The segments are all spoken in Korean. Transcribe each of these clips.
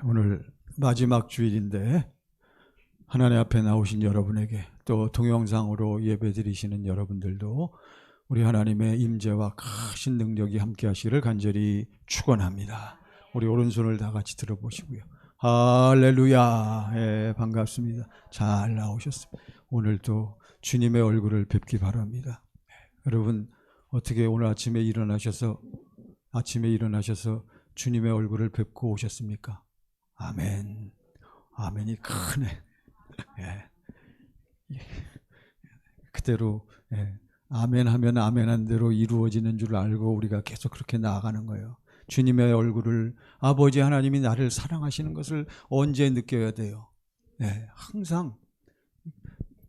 오늘 마지막 주일인데 하나님 앞에 나오신 여러분에게 또 동영상으로 예배드리시는 여러분들도 우리 하나님의 임재와 크신 능력이 함께 하시기를 간절히 축원합니다. 우리 오른손을 다 같이 들어보시고요. 할렐루야. 예, 반갑습니다. 잘 나오셨습니다. 오늘도 주님의 얼굴을 뵙기 바랍니다. 여러분 어떻게 오늘 아침에 일어나셔서 주님의 얼굴을 뵙고 오셨습니까? 아멘. 아멘이 크네. 예. 그대로 아멘 하면 아멘한 대로 이루어지는 줄 알고 우리가 계속 그렇게 나아가는 거예요. 주님의 얼굴을, 아버지 하나님이 나를 사랑하시는 것을 언제 느껴야 돼요? 항상.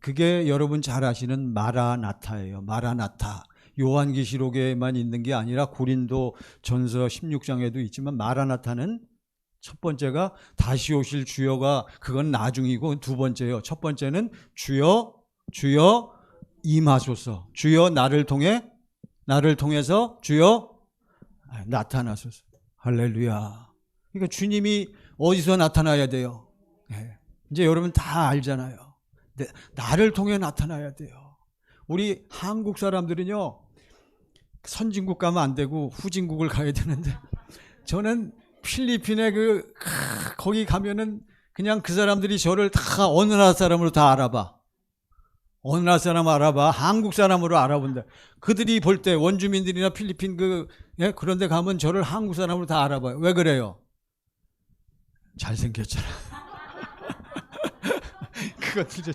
그게 여러분 잘 아시는 마라나타예요. 마라나타. 요한계시록에만 있는 게 아니라 고린도 전서 16장에도 있지만 마라나타는 첫 번째가 다시 오실 주여가 그건 나중이고 두 번째요. 첫 번째는 주여 임하소서. 주여 나를 통해서 주여 나타나소서. 할렐루야. 그러니까 주님이 어디서 나타나야 돼요? 이제 여러분 다 알잖아요. 나를 통해 나타나야 돼요. 우리 한국 사람들은요, 선진국 가면 안 되고 후진국을 가야 되는데, 저는 필리핀에 거기 가면은 그냥 그 사람들이 저를 다 어느 나라 사람으로 다 알아봐. 어느 나라 사람 알아봐. 한국 사람으로 알아본다. 그들이 볼 때 원주민들이나 필리핀 그런 데 가면 저를 한국 사람으로 다 알아봐요. 왜 그래요? 잘생겼잖아. 그것들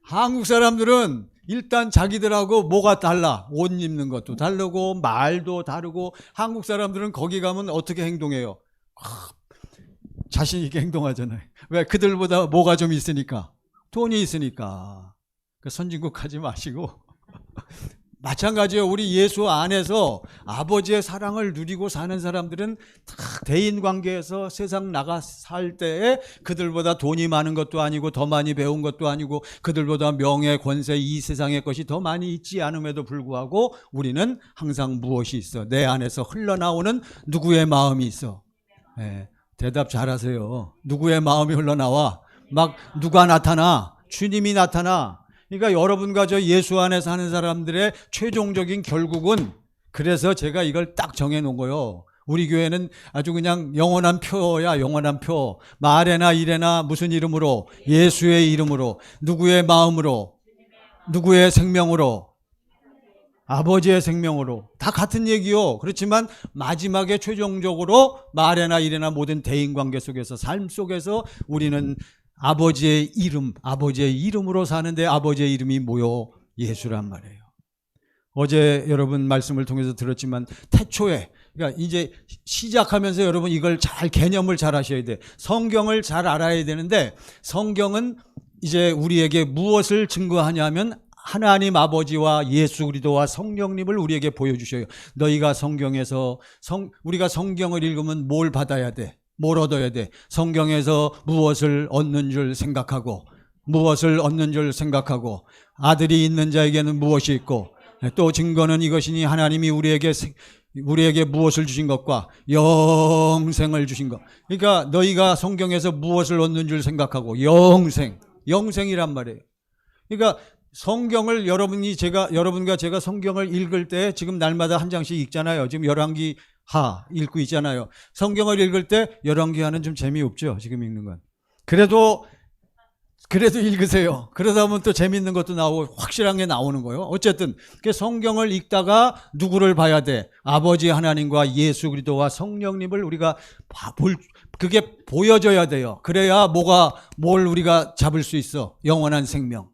한국 사람들은 일단 자기들하고 뭐가 달라. 옷 입는 것도 다르고 말도 다르고. 한국 사람들은 거기 가면 어떻게 행동해요? 자신 있게 행동하잖아요. 왜? 그들보다 뭐가 좀 있으니까. 돈이 있으니까. 선진국 가지 마시고 마찬가지예요. 우리 예수 안에서 아버지의 사랑을 누리고 사는 사람들은 다 대인관계에서 세상 나가 살 때에 그들보다 돈이 많은 것도 아니고 더 많이 배운 것도 아니고 그들보다 명예, 권세, 이 세상의 것이 더 많이 있지 않음에도 불구하고 우리는 항상 무엇이 있어? 내 안에서 흘러나오는 누구의 마음이 있어? 대답 잘하세요. 누구의 마음이 흘러나와? 막 누가 나타나? 주님이 나타나. 그러니까 여러분과 저 예수 안에 사는 사람들의 최종적인 결국은, 그래서 제가 이걸 딱 정해놓은 거예요. 우리 교회는 아주 그냥 영원한 표야. 영원한 표. 말에나 일에나 무슨 이름으로? 예수의 이름으로. 누구의 마음으로? 누구의 생명으로? 아버지의 생명으로. 다 같은 얘기요. 그렇지만 마지막에 최종적으로 말에나 일에나 모든 대인관계 속에서, 삶 속에서 우리는 아버지의 이름으로 사는데 아버지의 이름이 뭐요? 예수란 말이에요. 어제 여러분 말씀을 통해서 들었지만 태초에, 그러니까 이제 시작하면서 여러분 이걸 개념을 잘 하셔야 돼. 성경을 잘 알아야 되는데, 성경은 이제 우리에게 무엇을 증거하냐면 하나님 아버지와 예수 그리스도와 성령님을 우리에게 보여주셔요. 너희가 우리가 성경을 읽으면 뭘 받아야 돼? 뭘 얻어야 돼? 성경에서 무엇을 얻는 줄 생각하고, 아들이 있는 자에게는 무엇이 있고, 또 증거는 이것이니 하나님이 우리에게 무엇을 주신 것과 영생을 주신 것. 그러니까 너희가 성경에서 무엇을 얻는 줄 생각하고, 영생이란 말이에요. 그러니까 성경을 여러분과 제가 성경을 읽을 때 지금 날마다 한 장씩 읽잖아요. 지금 열왕기 하 읽고 있잖아요. 성경을 읽을 때 열왕기하는 좀 재미없죠, 지금 읽는 건. 그래도 읽으세요. 그러다 보면 또 재미있는 것도 나오고 확실한 게 나오는 거예요. 어쨌든 성경을 읽다가 누구를 봐야 돼? 아버지 하나님과 예수 그리스도와 성령님을 우리가 그게 보여져야 돼요. 그래야 뭘 우리가 잡을 수 있어? 영원한 생명.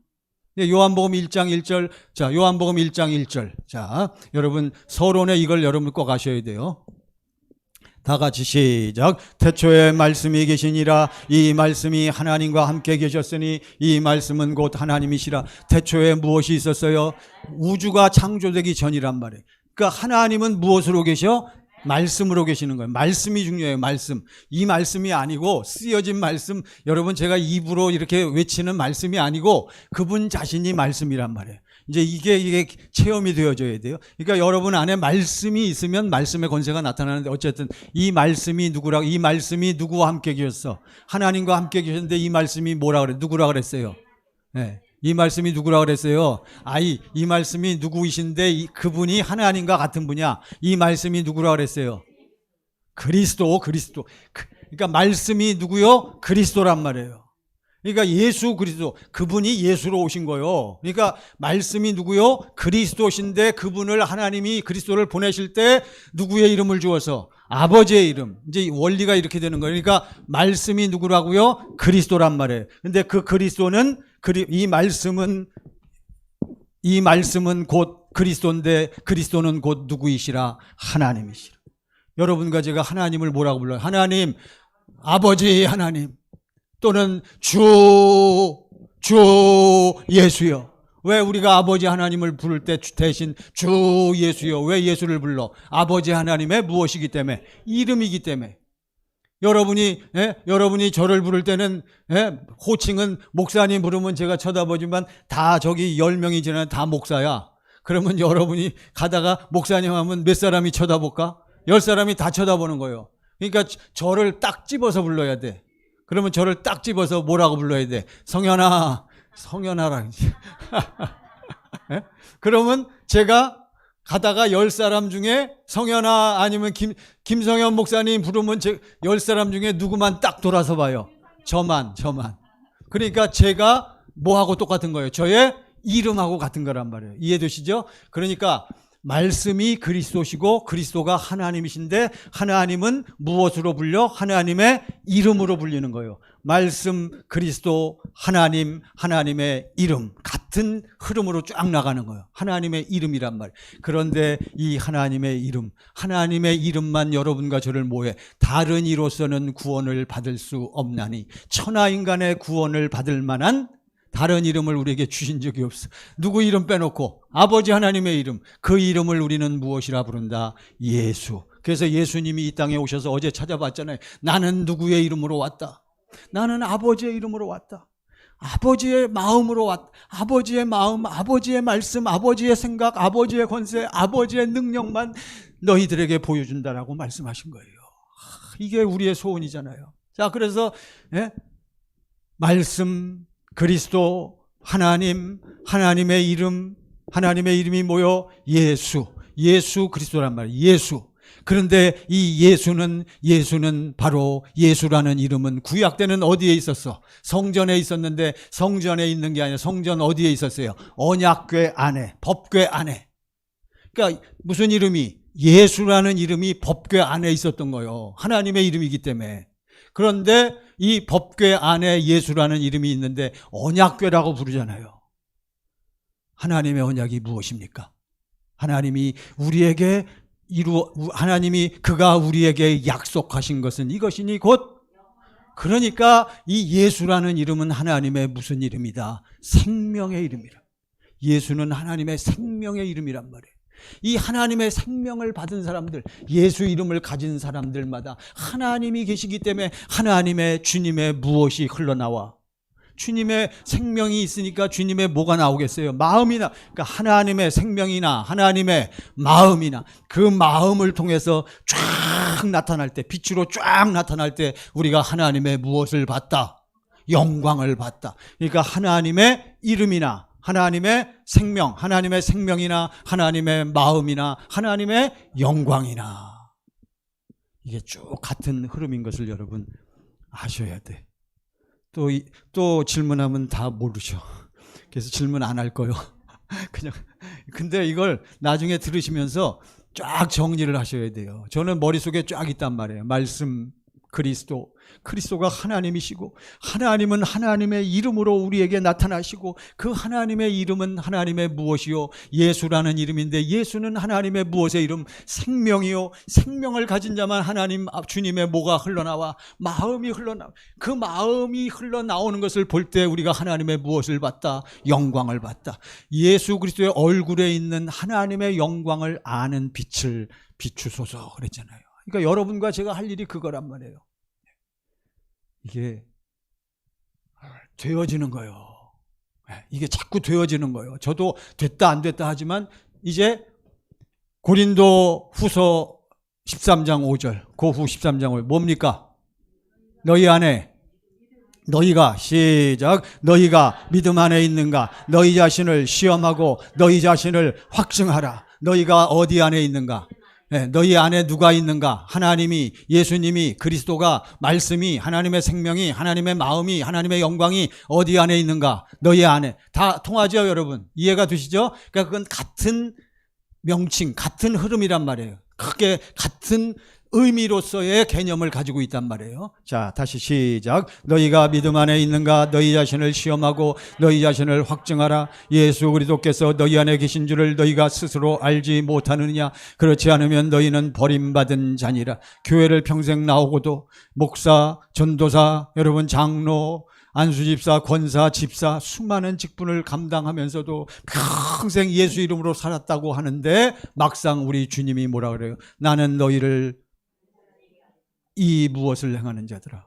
요한복음 1장 1절. 자, 요한복음 1장 1절. 자, 여러분 서론에 이걸 여러분 꼭 아셔야 돼요. 다 같이 시작. 태초에 말씀이 계시니라. 이 말씀이 하나님과 함께 계셨으니 이 말씀은 곧 하나님이시라. 태초에 무엇이 있었어요? 우주가 창조되기 전이란 말이에요. 그러니까 하나님은 무엇으로 계셔? 말씀으로 계시는 거예요. 말씀이 중요해요. 말씀. 이 말씀이 아니고 쓰여진 말씀, 여러분 제가 입으로 이렇게 외치는 말씀이 아니고 그분 자신이 말씀이란 말이에요. 이제 이게 체험이 되어져야 돼요. 그러니까 여러분 안에 말씀이 있으면 말씀의 권세가 나타나는데, 어쨌든 이 말씀이 누구라고, 이 말씀이 누구와 함께 계셨어? 하나님과 함께 계셨는데 이 말씀이 뭐라 그래? 누구라 그랬어요? 네. 이 말씀이 누구라 그랬어요? 이 말씀이 누구이신데 그분이 하나님과 같은 분이야. 이 말씀이 누구라 그랬어요? 그리스도. 그러니까 말씀이 누구요? 그리스도란 말이에요. 그러니까 예수 그리스도, 그분이 예수로 오신 거예요. 그러니까 말씀이 누구요? 그리스도신데 그분을 하나님이 그리스도를 보내실 때 누구의 이름을 주어서? 아버지의 이름. 이제 원리가 이렇게 되는 거예요. 그러니까 말씀이 누구라고요? 그리스도란 말이에요. 근데 그 그리스도는, 이 말씀은 곧 그리스도인데 그리스도는 곧 누구이시라? 하나님이시라. 여러분과 제가 하나님을 뭐라고 불러요? 하나님, 아버지 하나님, 또는 주 예수여. 왜 우리가 아버지 하나님을 부를 때 대신 주 예수여, 왜 예수를 불러? 아버지 하나님의 무엇이기 때문에? 이름이기 때문에. 여러분이 저를 부를 때는, 호칭은 목사님 부르면 제가 쳐다보지만 다 저기 10명이 지나면 다 목사야. 그러면 여러분이 가다가 목사님 하면 몇 사람이 쳐다볼까? 10사람이 다 쳐다보는 거예요. 그러니까 저를 딱 집어서 불러야 돼. 그러면 저를 딱 집어서 뭐라고 불러야 돼? 성현아라. 그러면 제가 가다가 10사람 중에 성현아 아니면 김성현 목사님 부르면 10사람 중에 누구만 딱 돌아서 봐요? 저만. 그러니까 제가 뭐하고 똑같은 거예요? 저의 이름하고 같은 거란 말이에요. 이해되시죠? 그러니까 말씀이 그리스도시고 그리스도가 하나님이신데 하나님은 무엇으로 불려? 하나님의 이름으로 불리는 거예요. 말씀, 그리스도, 하나님, 하나님의 이름, 같은 흐름으로 쫙 나가는 거예요. 하나님의 이름이란 말. 그런데 이 하나님의 이름만 여러분과 저를 뭐해? 다른 이로서는 구원을 받을 수 없나니, 천하인간의 구원을 받을 만한 다른 이름을 우리에게 주신 적이 없어. 누구 이름 빼놓고 아버지 하나님의 이름, 그 이름을 우리는 무엇이라 부른다? 예수. 그래서 예수님이 이 땅에 오셔서 어제 찾아봤잖아요. 나는 누구의 이름으로 왔다? 나는 아버지의 이름으로 왔다. 아버지의 마음으로 왔다. 아버지의 마음, 아버지의 말씀, 아버지의 생각, 아버지의 권세, 아버지의 능력만 너희들에게 보여준다라고 말씀하신 거예요. 이게 우리의 소원이잖아요. 자, 그래서 말씀, 그리스도, 하나님, 하나님의 이름이 뭐요? 예수 그리스도란 말이에요. 예수. 그런데 이 예수는 바로, 예수라는 이름은 구약 때는 어디에 있었어? 성전에 있었는데, 성전에 있는 게 아니라 성전 어디에 있었어요? 언약궤 안에, 법궤 안에. 그러니까 무슨 이름이? 예수라는 이름이 법궤 안에 있었던 거예요. 하나님의 이름이기 때문에. 그런데 이 법궤 안에 예수라는 이름이 있는데 언약궤라고 부르잖아요. 하나님의 언약이 무엇입니까? 하나님이 그가 우리에게 약속하신 것은 이것이니 곧, 그러니까 이 예수라는 이름은 하나님의 무슨 이름이다? 생명의 이름이라. 예수는 하나님의 생명의 이름이란 말이에요. 이 하나님의 생명을 받은 사람들, 예수 이름을 가진 사람들마다 하나님이 계시기 때문에 하나님의, 주님의 무엇이 흘러나와? 주님의 생명이 있으니까 주님의 뭐가 나오겠어요? 마음이나, 그러니까 하나님의 생명이나 하나님의 마음이나, 그 마음을 통해서 쫙 나타날 때, 빛으로 쫙 나타날 때 우리가 하나님의 무엇을 봤다? 영광을 봤다. 그러니까 하나님의 이름이나 하나님의 생명, 하나님의 생명이나 하나님의 마음이나 하나님의 영광이나, 이게 쭉 같은 흐름인 것을 여러분 아셔야 돼. 또 질문하면 다 모르셔. 그래서 질문 안 할 거요. 그냥. 근데 이걸 나중에 들으시면서 쫙 정리를 하셔야 돼요. 저는 머릿속에 쫙 있단 말이에요. 말씀, 그리스도가 하나님이시고, 하나님은 하나님의 이름으로 우리에게 나타나시고, 그 하나님의 이름은 하나님의 무엇이요? 예수라는 이름인데, 예수는 하나님의 무엇의 이름? 생명이요. 생명을 가진 자만 하나님, 주님의 뭐가 흘러나와? 마음이 흘러나와. 그 마음이 흘러나오는 것을 볼 때 우리가 하나님의 무엇을 봤다? 영광을 봤다. 예수 그리스도의 얼굴에 있는 하나님의 영광을 아는 빛을 비추소서 그랬잖아요. 그러니까 여러분과 제가 할 일이 그거란 말이에요. 이게 되어지는 거예요. 이게 자꾸 되어지는 거예요. 저도 됐다 안 됐다 하지만 이제 고린도 후서 13장 5절, 그 후 13장 5절 뭡니까? 너희 안에 너희가 시작 너희가 믿음 안에 있는가? 너희 자신을 시험하고 너희 자신을 확증하라. 너희가 어디 안에 있는가? 너희 안에 누가 있는가? 하나님이, 예수님이, 그리스도가, 말씀이, 하나님의 생명이, 하나님의 마음이, 하나님의 영광이 어디 안에 있는가? 너희 안에. 다 통하죠, 여러분? 이해가 되시죠? 그러니까 그건 같은 명칭, 같은 흐름이란 말이에요. 크게 같은 의미로서의 개념을 가지고 있단 말이에요. 자, 다시 시작. 너희가 믿음 안에 있는가? 너희 자신을 시험하고 너희 자신을 확증하라. 예수 그리스도께서 너희 안에 계신 줄을 너희가 스스로 알지 못하느냐? 그렇지 않으면 너희는 버림받은 자니라. 교회를 평생 나오고도 목사, 전도사, 여러분 장로, 안수집사, 권사, 집사 수많은 직분을 감당하면서도 평생 예수 이름으로 살았다고 하는데 막상 우리 주님이 뭐라 그래요? 나는 너희를 이 무엇을 행하는 자들아.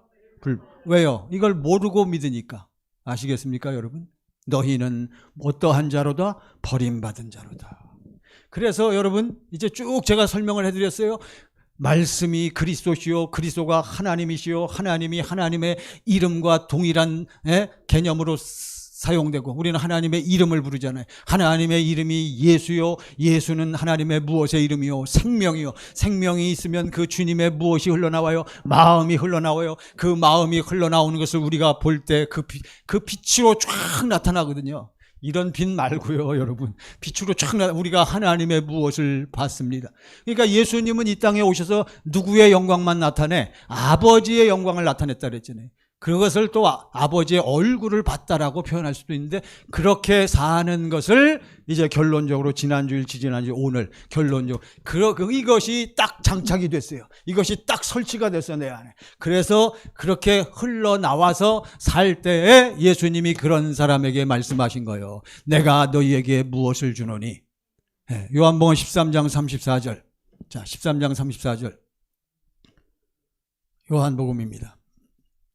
왜요? 이걸 모르고 믿으니까. 아시겠습니까, 여러분? 너희는 어떠한 자로다? 버림받은 자로다. 그래서 여러분 이제 쭉 제가 설명을 해드렸어요. 말씀이 그리스도시요 그리스도가 하나님이시요 하나님이 하나님의 이름과 동일한 개념으로 사용되고 우리는 하나님의 이름을 부르잖아요. 하나님의 이름이 예수요 예수는 하나님의 무엇의 이름이요 생명이요 생명이 있으면 그 주님의 무엇이 흘러나와요? 마음이 흘러나와요. 그 마음이 흘러나오는 것을 우리가 볼 때 그 빛으로 쫙 나타나거든요. 이런 빛 말고요, 여러분. 빛으로 쫙 우리가 하나님의 무엇을 봤습니다. 그러니까 예수님은 이 땅에 오셔서 누구의 영광만 나타내? 아버지의 영광을 나타냈다 그랬잖아요. 그것을 또 아버지의 얼굴을 봤다라고 표현할 수도 있는데 그렇게 사는 것을 이제 결론적으로 지난주일 지지난주 오늘 결론적으로 이것이 딱 장착이 됐어요. 이것이 딱 설치가 됐어요, 내 안에. 그래서 그렇게 흘러나와서 살 때에 예수님이 그런 사람에게 말씀하신 거예요. 내가 너희에게 무엇을 주노니? 요한복음 13장 34절. 자, 13장 34절. 요한복음입니다.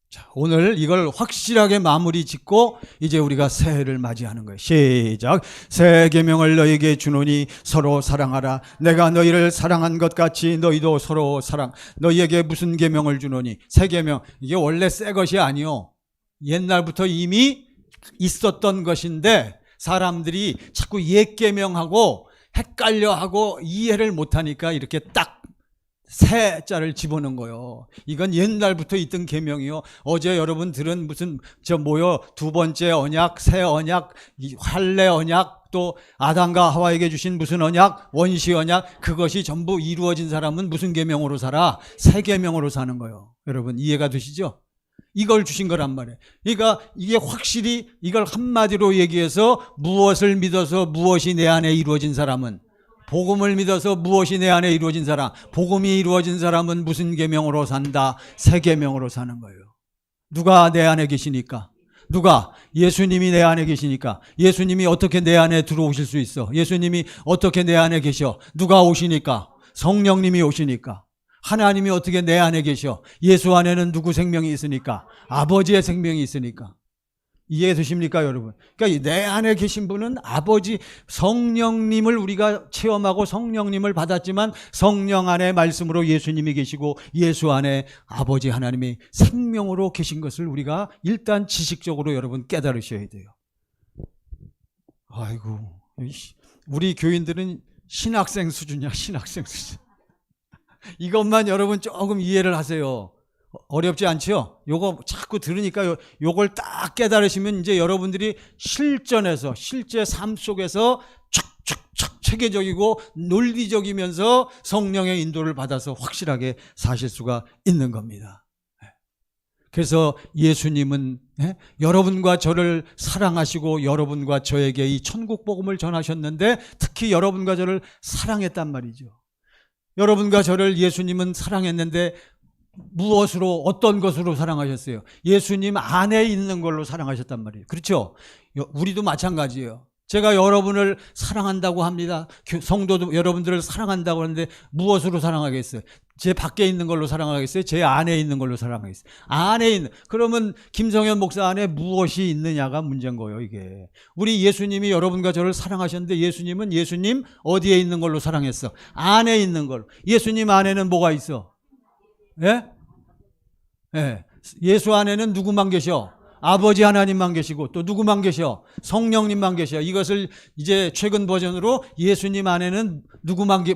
자, 오늘 이걸 확실하게 마무리 짓고 이제 우리가 새해를 맞이하는 거예요. 시작. 새 계명을 너희에게 주노니 서로 사랑하라. 내가 너희를 사랑한 것 같이 너희도 서로 사랑. 너희에게 무슨 계명을 주노니? 새 계명. 이게 원래 새 것이 아니요. 옛날부터 이미 있었던 것인데 사람들이 자꾸 옛 계명하고 헷갈려하고 이해를 못하니까 이렇게 딱 새 자를 집어넣은 거예요. 이건 옛날부터 있던 계명이요. 어제 여러분 들은 무슨 두 번째 언약, 새 언약, 할례 언약, 또 아담과 하와에게 주신 무슨 언약, 원시 언약, 그것이 전부 이루어진 사람은 무슨 계명으로 살아? 새 계명으로 사는 거예요. 여러분 이해가 되시죠? 이걸 주신 거란 말이에요. 그러니까 이게 확실히 이걸 한마디로 얘기해서 무엇을 믿어서 무엇이 내 안에 이루어진 사람은 복음을 믿어서 무엇이 내 안에 이루어진 사람, 복음이 이루어진 사람은 무슨 계명으로 산다? 새 계명으로 사는 거예요. 누가 내 안에 계시니까? 누가? 예수님이 내 안에 계시니까. 예수님이 어떻게 내 안에 들어오실 수 있어? 예수님이 어떻게 내 안에 계셔? 누가 오시니까? 성령님이 오시니까. 하나님이 어떻게 내 안에 계셔? 예수 안에는 누구 생명이 있으니까? 아버지의 생명이 있으니까. 이해되십니까, 여러분? 그러니까 내 안에 계신 분은 아버지 성령님을 우리가 체험하고 성령님을 받았지만 성령 안에 말씀으로 예수님이 계시고 예수 안에 아버지 하나님이 생명으로 계신 것을 우리가 일단 지식적으로 여러분 깨달으셔야 돼요. 아이고, 우리 교인들은 신학생 수준이야, 신학생 수준. 이것만 여러분 조금 이해를 하세요. 어렵지 않죠? 요거 자꾸 들으니까 요걸 딱 깨달으시면 이제 여러분들이 실전에서 실제 삶 속에서 척척척 체계적이고 논리적이면서 성령의 인도를 받아서 확실하게 사실 수가 있는 겁니다. 그래서 예수님은 여러분과 저를 사랑하시고 여러분과 저에게 이 천국 복음을 전하셨는데 특히 여러분과 저를 사랑했단 말이죠. 여러분과 저를 예수님은 사랑했는데 무엇으로 어떤 것으로 사랑하셨어요? 예수님 안에 있는 걸로 사랑하셨단 말이에요. 그렇죠? 우리도 마찬가지예요. 제가 여러분을 사랑한다고 합니다. 성도도 여러분들을 사랑한다고 하는데 무엇으로 사랑하겠어요? 제 밖에 있는 걸로 사랑하겠어요? 제 안에 있는 걸로 사랑하겠어요? 안에 있는, 그러면 김성현 목사 안에 무엇이 있느냐가 문제인 거예요, 이게. 우리 예수님이 여러분과 저를 사랑하셨는데 예수님은 예수님 어디에 있는 걸로 사랑했어? 안에 있는 걸로. 예수님 안에는 뭐가 있어? 예? 예. 예수 안에는 누구만 계셔? 아버지 하나님만 계시고 또 누구만 계셔? 성령님만 계셔. 이것을 이제 최근 버전으로 예수님 안에는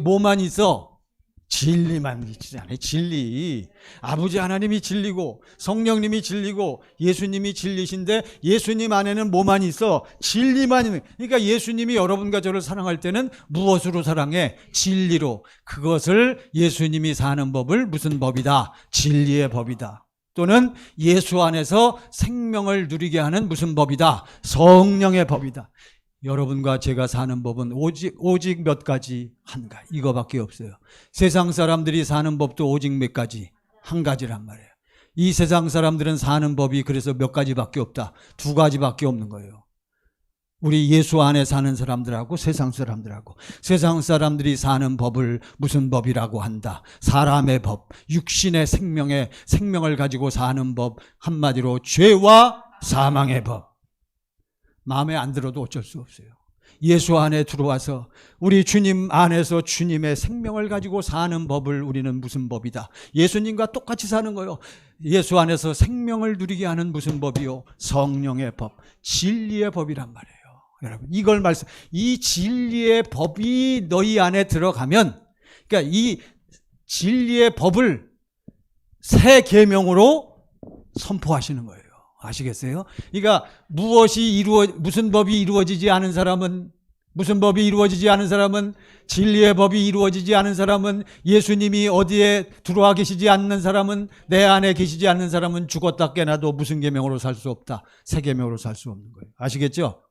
뭐만 있어? 진리만 있잖아요. 진리. 아버지 하나님이 진리고 성령님이 진리고 예수님이 진리신데 예수님 안에는 뭐만 있어? 진리만 있는. 그러니까 예수님이 여러분과 저를 사랑할 때는 무엇으로 사랑해? 진리로. 그것을 예수님이 사는 법을 무슨 법이다? 진리의 법이다. 또는 예수 안에서 생명을 누리게 하는 무슨 법이다? 성령의 법이다. 여러분과 제가 사는 법은 오직 몇 가지? 한 가지. 이거밖에 없어요. 세상 사람들이 사는 법도 오직 몇 가지? 한 가지란 말이에요. 이 세상 사람들은 사는 법이 그래서 몇 가지밖에 없다. 두 가지밖에 없는 거예요. 우리 예수 안에 사는 사람들하고 세상 사람들하고. 세상 사람들이 사는 법을 무슨 법이라고 한다? 사람의 법, 육신의 생명을 가지고 사는 법, 한마디로 죄와 사망의 법. 마음에 안 들어도 어쩔 수 없어요. 예수 안에 들어와서 우리 주님 안에서 주님의 생명을 가지고 사는 법을 우리는 무슨 법이다? 예수님과 똑같이 사는 거요. 예수 안에서 생명을 누리게 하는 무슨 법이요? 성령의 법, 진리의 법이란 말이에요. 여러분, 이걸 이 진리의 법이 너희 안에 들어가면, 그러니까 이 진리의 법을 새 계명으로 선포하시는 거예요. 아시겠어요? 그러니까 무슨 법이 이루어지지 않은 사람은, 진리의 법이 이루어지지 않은 사람은, 예수님이 어디에 들어와 계시지 않는 사람은, 내 안에 계시지 않는 사람은 죽었다 깨나도 무슨 계명으로 살 수 없다. 새 계명으로 살 수 없는 거예요. 아시겠죠?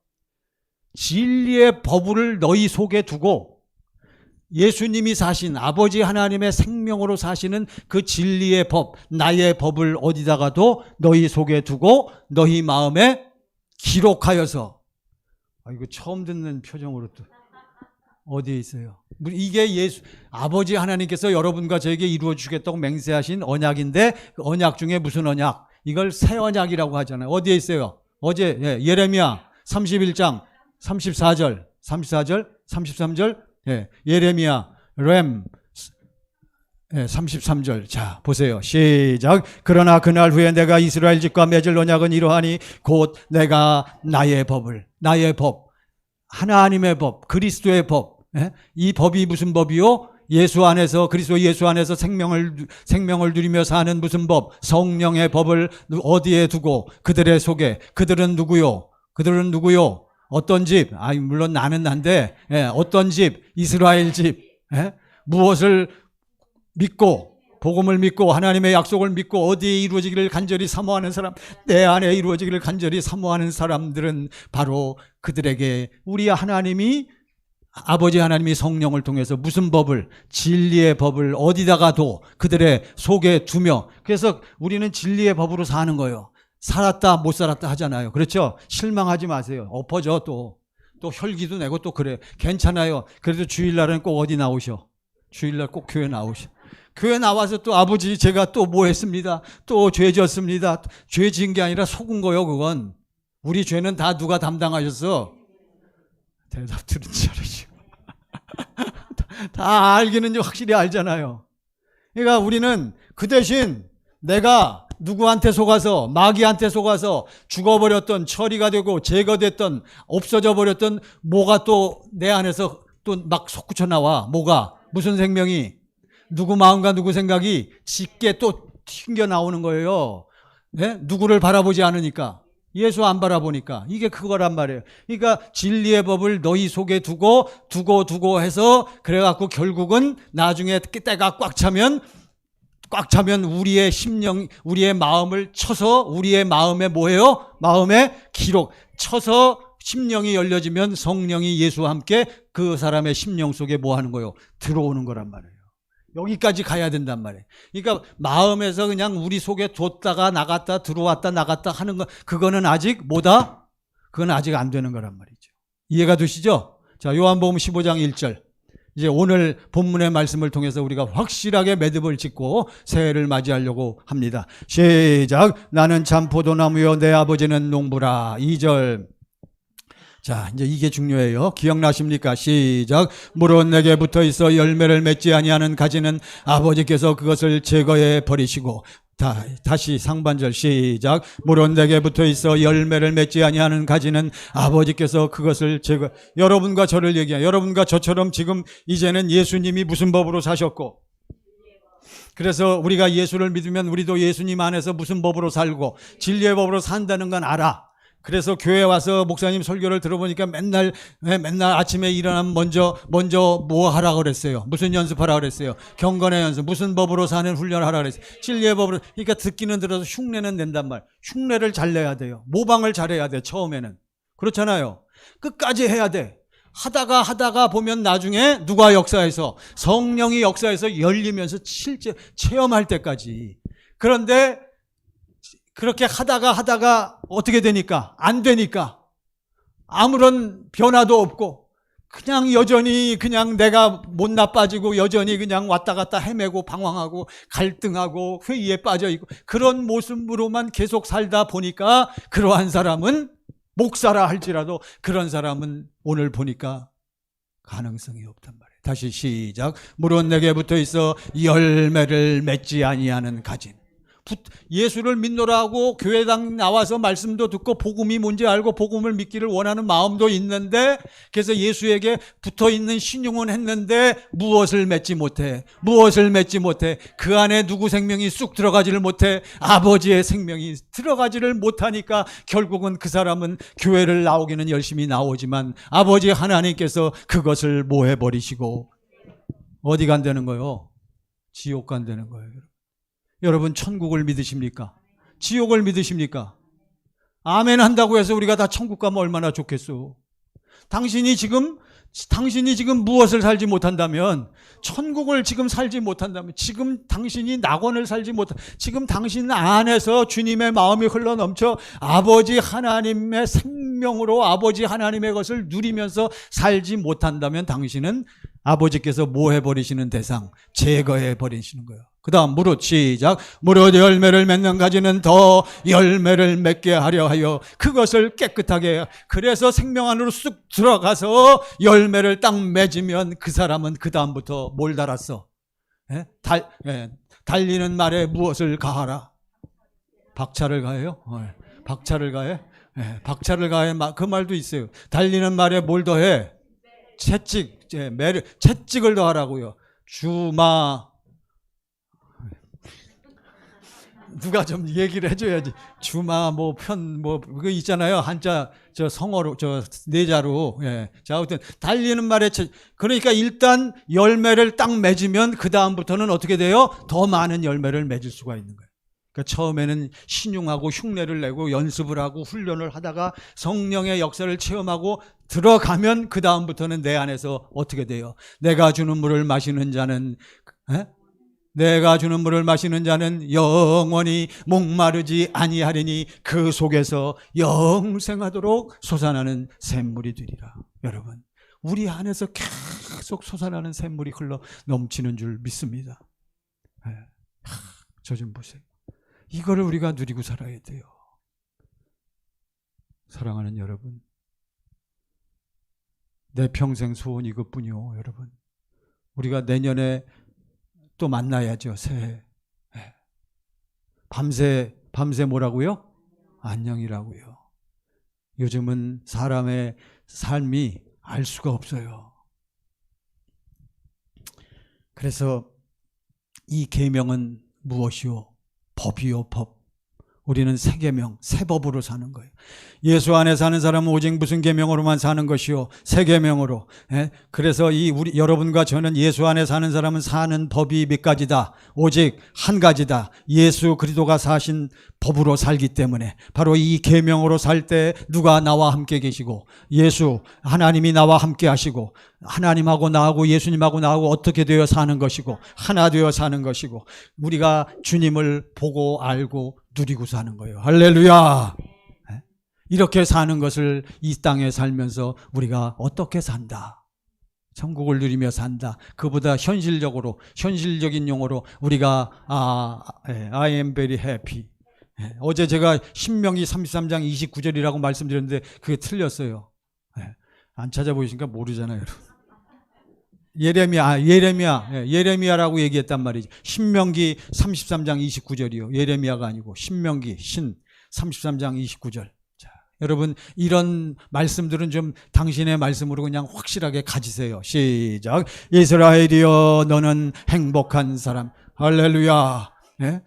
진리의 법을 너희 속에 두고 예수님이 사신 아버지 하나님의 생명으로 사시는 그 진리의 법, 나의 법을 어디다가도 너희 속에 두고 너희 마음에 기록하여서. 이거 처음 듣는 표정으로 또 어디에 있어요? 이게 아버지 하나님께서 여러분과 저에게 이루어 주겠다고 맹세하신 언약인데, 그 언약 중에 무슨 언약? 이걸 새 언약이라고 하잖아요. 어디에 있어요? 예레미야 31장 34절, 33절, 예레미야, 33절. 자, 보세요. 시작. 그러나 그날 후에 내가 이스라엘 집과 맺을 언약은 이러하니 곧 내가 나의 법, 하나님의 법, 그리스도의 법. 이 법이 무슨 법이요? 그리스도 예수 안에서 생명을 누리며 사는 무슨 법? 성령의 법을 어디에 두고 그들의 속에. 그들은 누구요? 어떤 집? 물론 나는 난데, 어떤 집? 이스라엘 집. 무엇을 믿고, 복음을 믿고, 하나님의 약속을 믿고, 어디에 이루어지기를 간절히 사모하는 사람, 내 안에 이루어지기를 간절히 사모하는 사람들은 바로 그들에게 우리 아버지 하나님이 성령을 통해서 무슨 법을? 진리의 법을 어디다가 그들의 속에 두며. 그래서 우리는 진리의 법으로 사는 거예요. 살았다 못 살았다 하잖아요. 그렇죠? 실망하지 마세요. 엎어져 또 혈기도 내고 또 그래. 괜찮아요. 그래도 주일날은 꼭 어디 나오셔? 주일날 꼭 교회 나오셔. 교회 나와서 또 아버지 제가 또 뭐 했습니다. 또 죄 지었습니다. 죄 지은 게 아니라 속은 거요. 그건. 우리 죄는 다 누가 담당하셨어? 대답 들은 줄 알으시고. 다 알기는 확실히 알잖아요. 그러니까 우리는 그 대신 내가 누구한테 속아서, 마귀한테 속아서 죽어버렸던, 처리가 되고 제거됐던, 없어져 버렸던 뭐가 또 내 안에서 또 막 솟구쳐 나와. 뭐가? 무슨 생명이? 누구 마음과 누구 생각이 짙게 또 튕겨 나오는 거예요. 누구를 바라보지 않으니까. 예수 안 바라보니까. 이게 그거란 말이에요. 그러니까 진리의 법을 너희 속에 두고 해서 그래갖고 결국은 나중에 때가 꽉 차면 우리의 심령, 우리의 마음을 쳐서 우리의 마음에 뭐예요? 마음에 기록. 쳐서 심령이 열려지면 성령이 예수와 함께 그 사람의 심령 속에 뭐 하는 거예요? 들어오는 거란 말이에요. 여기까지 가야 된단 말이에요. 그러니까 마음에서 그냥 우리 속에 뒀다가 나갔다 들어왔다 나갔다 하는 거, 그거는 아직 뭐다? 그건 아직 안 되는 거란 말이죠. 이해가 되시죠? 자, 요한복음 15장 1절. 이제 오늘 본문의 말씀을 통해서 우리가 확실하게 매듭을 짓고 새해를 맞이하려고 합니다. 시작. 나는 참 포도나무요 내 아버지는 농부라. 2절. 자, 이제 이게 중요해요. 기억나십니까? 시작. 물은 내게 붙어 있어 열매를 맺지 아니하는 가지는 아버지께서 그것을 제거해 버리시고. 다시 상반절 시작. 물은 내게 붙어 있어 열매를 맺지 아니하는 가지는 아버지께서 그것을 제거. 여러분과 저를 얘기해요. 여러분과 저처럼 지금 이제는 예수님이 무슨 법으로 사셨고, 그래서 우리가 예수를 믿으면 우리도 예수님 안에서 무슨 법으로 살고 진리의 법으로 산다는 건 알아. 그래서 교회 와서 목사님 설교를 들어보니까 맨날 아침에 일어나면 먼저 뭐 하라고 그랬어요? 무슨 연습하라고 그랬어요? 경건의 연습. 무슨 법으로 사는 훈련을 하라고 그랬어요? 진리의 법으로. 그러니까 듣기는 들어서 흉내는 낸단 말. 흉내를 잘 내야 돼요. 모방을 잘해야 돼. 처음에는. 그렇잖아요. 끝까지 해야 돼. 하다가 보면 나중에 누가 역사해서, 성령이 역사해서 열리면서 실제 체험할 때까지. 그런데 그렇게 하다가 어떻게 되니까? 안 되니까. 아무런 변화도 없고 그냥 여전히 그냥 내가 못 나빠지고 여전히 그냥 왔다 갔다 헤매고 방황하고 갈등하고 회의에 빠져있고 그런 모습으로만 계속 살다 보니까 그러한 사람은 목사라 할지라도 그런 사람은 오늘 보니까 가능성이 없단 말이에요. 다시 시작. 물은 내게 붙어 있어 열매를 맺지 아니하는 가진. 예수를 믿노라고 교회당 나와서 말씀도 듣고 복음이 뭔지 알고 복음을 믿기를 원하는 마음도 있는데, 그래서 예수에게 붙어있는 신용은 했는데 무엇을 맺지 못해. 그 안에 누구 생명이 쑥 들어가지를 못해. 아버지의 생명이 들어가지를 못하니까 결국은 그 사람은 교회를 나오기는 열심히 나오지만 아버지 하나님께서 그것을 뭐 해버리시고 어디 간다는 거예요? 지옥 간다는 거예요. 여러분, 천국을 믿으십니까? 지옥을 믿으십니까? 아멘 한다고 해서 우리가 다 천국 가면 얼마나 좋겠소. 당신이 지금 무엇을 살지 못한다면, 천국을 지금 살지 못한다면, 지금 당신이 낙원을 살지 지금 당신 안에서 주님의 마음이 흘러넘쳐 아버지 하나님의 생명으로 아버지 하나님의 것을 누리면서 살지 못한다면 당신은 아버지께서 뭐 해버리시는 대상, 제거해버리시는 거예요. 그 다음 무릇 시작. 무릇 열매를 맺는 가지는 더 열매를 맺게 하려 하여 그것을 깨끗하게. 그래서 생명 안으로 쑥 들어가서 열매를 딱 맺으면 그 사람은 그 다음부터 뭘 달았어? 달리는 말에 무엇을 가하라? 박차를 가해요? 박차를 가해? 박차를 가해. 그 말도 있어요. 달리는 말에 뭘 더해? 채찍을 더하라고요. 주마. 누가 좀 얘기를 해줘야지. 주마 그거 있잖아요. 한자 성어로 네자로. 예. 자, 아무튼 달리는 말에 그러니까 일단 열매를 딱 맺으면 그 다음부터는 어떻게 돼요? 더 많은 열매를 맺을 수가 있는 거예요. 그러니까 처음에는 신용하고 흉내를 내고 연습을 하고 훈련을 하다가 성령의 역사를 체험하고 들어가면 그 다음부터는 내 안에서 어떻게 돼요? 내가 주는 물을 마시는 자는 영원히 목마르지 아니하리니 그 속에서 영생하도록 솟아나는 샘물이 되리라. 여러분, 우리 안에서 계속 솟아나는 샘물이 흘러 넘치는 줄 믿습니다. 저 좀 보세요. 이거를 우리가 누리고 살아야 돼요. 사랑하는 여러분, 내 평생 소원 이것뿐이요. 여러분, 우리가 내년에 또 만나야죠. 새해. 밤새 뭐라고요? 안녕이라고요. 요즘은 사람의 삶이 알 수가 없어요. 그래서 이 계명은 무엇이요? 법이요, 법. 우리는 새 계명, 새 법으로 사는 거예요. 예수 안에 사는 사람은 오직 무슨 계명으로만 사는 것이요? 새 계명으로. 그래서 우리 여러분과 저는 예수 안에 사는 사람은 사는 법이 몇 가지다? 오직 한 가지다. 예수 그리스도가 사신 법으로 살기 때문에 바로 이 계명으로 살 때 누가 나와 함께 계시고 예수 하나님이 나와 함께 하시고 하나님하고 나하고 예수님하고 나하고 어떻게 되어 사는 것이고 하나 되어 사는 것이고 우리가 주님을 보고 알고 누리고 사는 거예요. 할렐루야. 이렇게 사는 것을 이 땅에 살면서 우리가 어떻게 산다? 천국을 누리며 산다. 그보다 현실적인 용어로 우리가 I am very happy. 어제 제가 신명기 33장 29절이라고 말씀드렸는데 그게 틀렸어요. 안 찾아보시니까 모르잖아요. 예레미야라고 얘기했단 말이죠. 신명기 33장 29절이요. 예레미야가 아니고 신명기 33장 29절. 자, 여러분 이런 말씀들은 좀 당신의 말씀으로 그냥 확실하게 가지세요. 시작. 이스라엘이여 너는 행복한 사람. 할렐루야. 네?